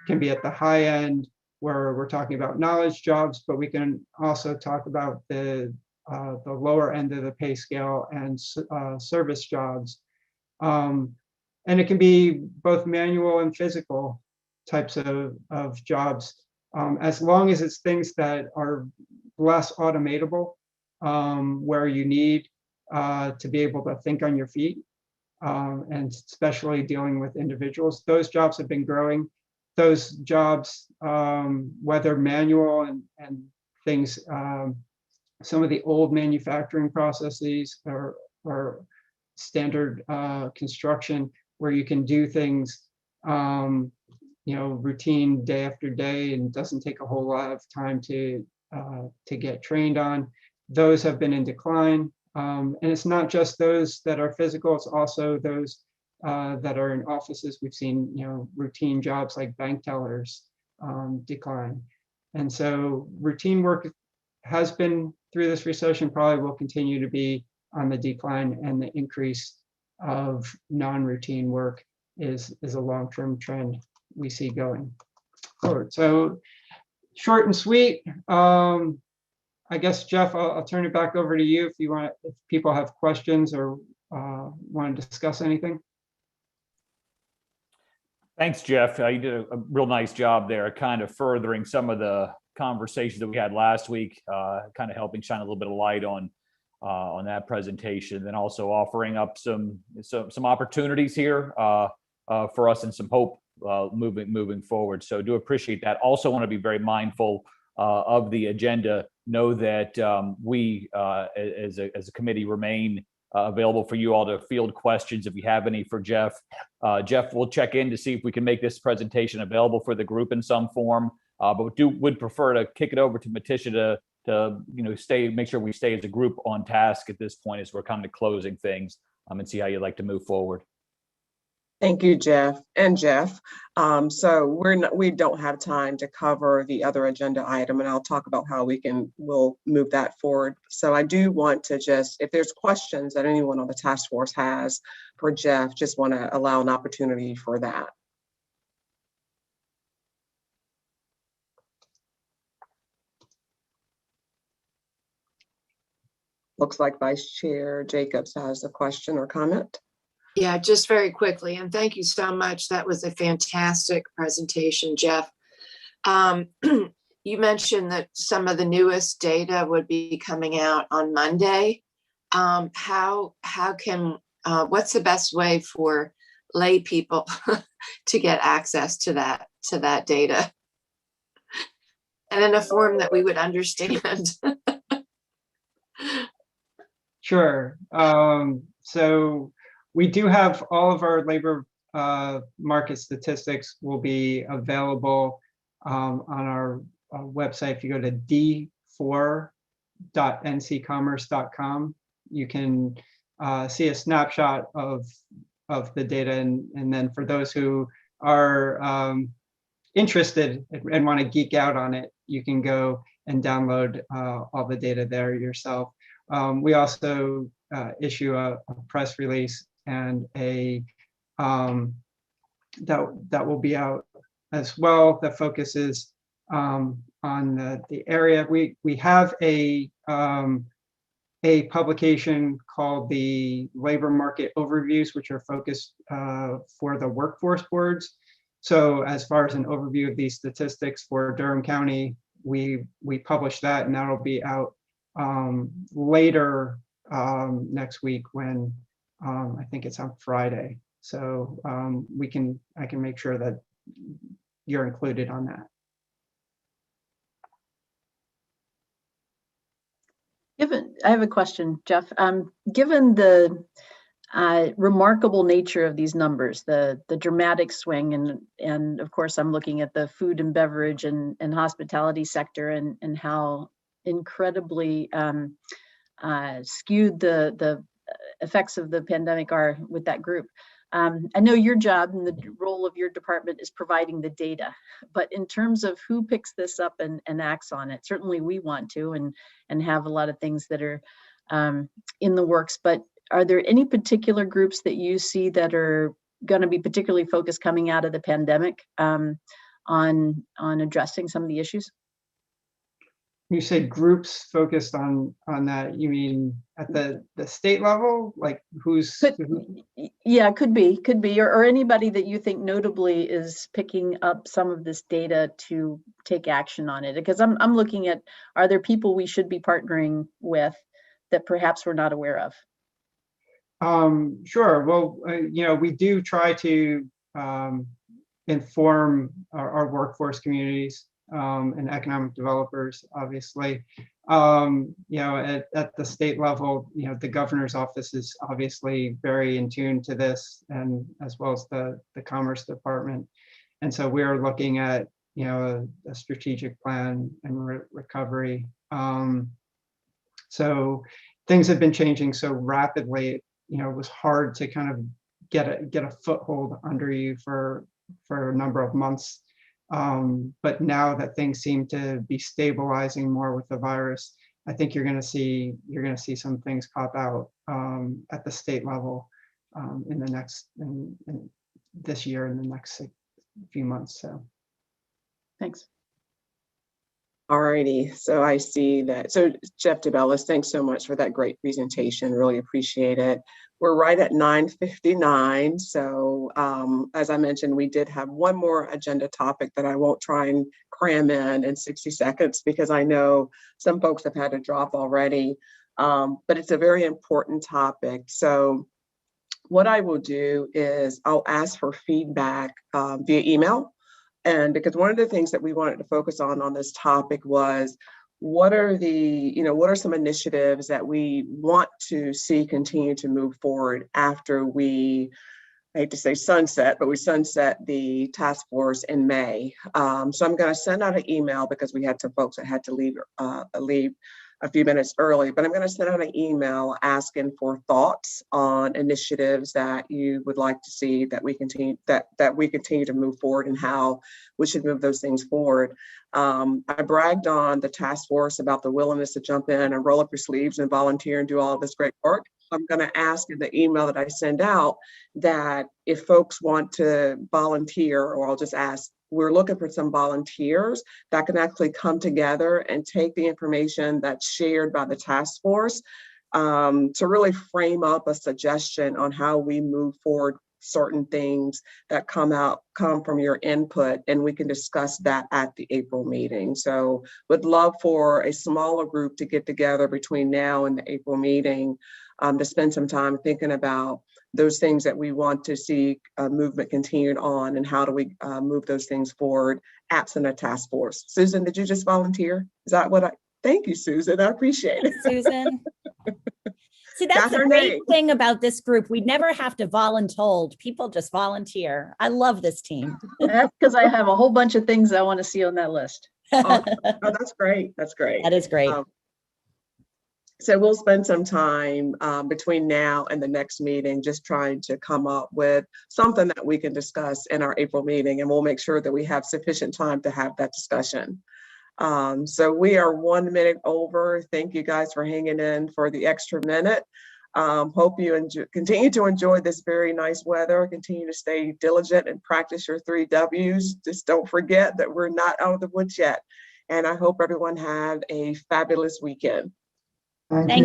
can be at the high end, where we're talking about knowledge jobs, but we can also talk about the lower end of the pay scale and service jobs. And it can be both manual and physical types of jobs, as long as it's things that are less automatable, where you need to be able to think on your feet, and especially dealing with individuals. Those jobs have been growing. Those jobs, whether manual and things, some of the old manufacturing processes or standard construction, where you can do things routine day after day, and doesn't take a whole lot of time to get trained on. Those have been in decline. And it's not just those that are physical, it's also those that are in offices. We've seen routine jobs like bank tellers decline. And so routine work has been, through this recession, probably will continue to be on the decline, and the increase of non-routine work is a long-term trend we see going forward. So short and sweet. I guess, Geoff, I'll turn it back over to you if people have questions or want to discuss anything. Thanks, Geoff. You did a real nice job there, kind of furthering some of the conversations that we had last week, kind of helping shine a little bit of light on on that presentation, then also offering up some opportunities here for us and some hope moving forward. So do appreciate that. Also want to be very mindful of the agenda. Know that we as a committee remain available for you all to field questions if you have any for Geoff. Geoff will check in to see if we can make this presentation available for the group in some form, but would prefer to kick it over to Maticia to make sure we stay as a group on task at this point as we're kind of closing things, and see how you'd like to move forward. Thank you, Geoff and Geoff. So we don't have time to cover the other agenda item, and I'll talk about how we'll move that forward. So I do want to if there's questions that anyone on the task force has for Geoff, just want to allow an opportunity for that. Looks like Vice Chair Jacobs has a question or comment. Yeah, just very quickly, and thank you so much. That was a fantastic presentation, Geoff. You mentioned that some of the newest data would be coming out on Monday. How can what's the best way for lay people to get access to that data, and in a form that we would understand? Sure. So we do have all of our labor market statistics will be available on our website. If you go to d4.ncommerce.com, you can see a snapshot of the data. And then for those who are interested and want to geek out on it, you can go and download all the data there yourself. We also issue a press release and that will be out as well, that focuses on the area. We have a publication called the Labor Market Overviews, which are focused for the workforce boards. So as far as an overview of these statistics for Durham County, we publish that, and that'll be out later next week when I think it's on Friday. So I can make sure that you're included on that. I have a question, Geoff. Given the remarkable nature of these numbers, the dramatic swing, and of course I'm looking at the food and beverage and hospitality sector, and how incredibly skewed the effects of the pandemic are with that group. I know your job and the role of your department is providing the data, but in terms of who picks this up and acts on it, certainly we want to and have a lot of things that are in the works, but are there any particular groups that you see that are going to be particularly focused coming out of the pandemic on addressing some of the issues? You say groups focused on that, you mean at the state level, like who's? Yeah, could be, or anybody that you think notably is picking up some of this data to take action on it. Because I'm looking at, are there people we should be partnering with that perhaps we're not aware of? Sure. Well, we do try to inform our workforce communities and economic developers, obviously. At the state level, the governor's office is obviously very in tune to this, and as well as the Commerce Department. And so we're looking at, a strategic plan and recovery. So things have been changing so rapidly. It was hard to kind of get a foothold under you for a number of months. But now that things seem to be stabilizing more with the virus, I think you're going to see some things pop out at the state level in this year, in the next few months. So, thanks. All righty, so I see that. So Geoff DeBellis, thanks so much for that great presentation. Really appreciate it. We're right at 9:59. So as I mentioned, we did have one more agenda topic that I won't try and cram in 60 seconds because I know some folks have had to drop already. but it's a very important topic. So what I will do is I'll ask for feedback via email. And because one of the things that we wanted to focus on this topic was what are some initiatives that we want to see continue to move forward after we, I hate to say sunset, but we sunset the task force in May. So I'm going to send out an email because we had some folks that had to leave a few minutes early, but I'm going to send out an email asking for thoughts on initiatives that you would like to see that we continue to move forward and how we should move those things forward. I bragged on the task force about the willingness to jump in and roll up your sleeves and volunteer and do all of this great work. I'm going to ask in the email that I send out that if folks want to volunteer, or I'll just ask, we're looking for some volunteers that can actually come together and take the information that's shared by the task force to really frame up a suggestion on how we move forward certain things that come from your input, and we can discuss that at the April meeting. So would love for a smaller group to get together between now and the April meeting to spend some time thinking about those things that we want to see movement continued on, and how do we move those things forward absent a task force. Susan, did you just volunteer? Is that what thank you, Susan, I appreciate it. Susan. See, that's the great thing about this group. We never have to voluntold. People just volunteer. I love this team. That's because I have a whole bunch of things I want to see on that list. Oh, that's great. That's great. That is great. So we'll spend some time between now and the next meeting just trying to come up with something that we can discuss in our April meeting, and we'll make sure that we have sufficient time to have that discussion. So we are 1 minute over. Thank you guys for hanging in for the extra minute. Hope you continue to enjoy this very nice weather. Continue to stay diligent and practice your 3 W's. Just don't forget that we're not out of the woods yet. And I hope everyone have a fabulous weekend. Thank you.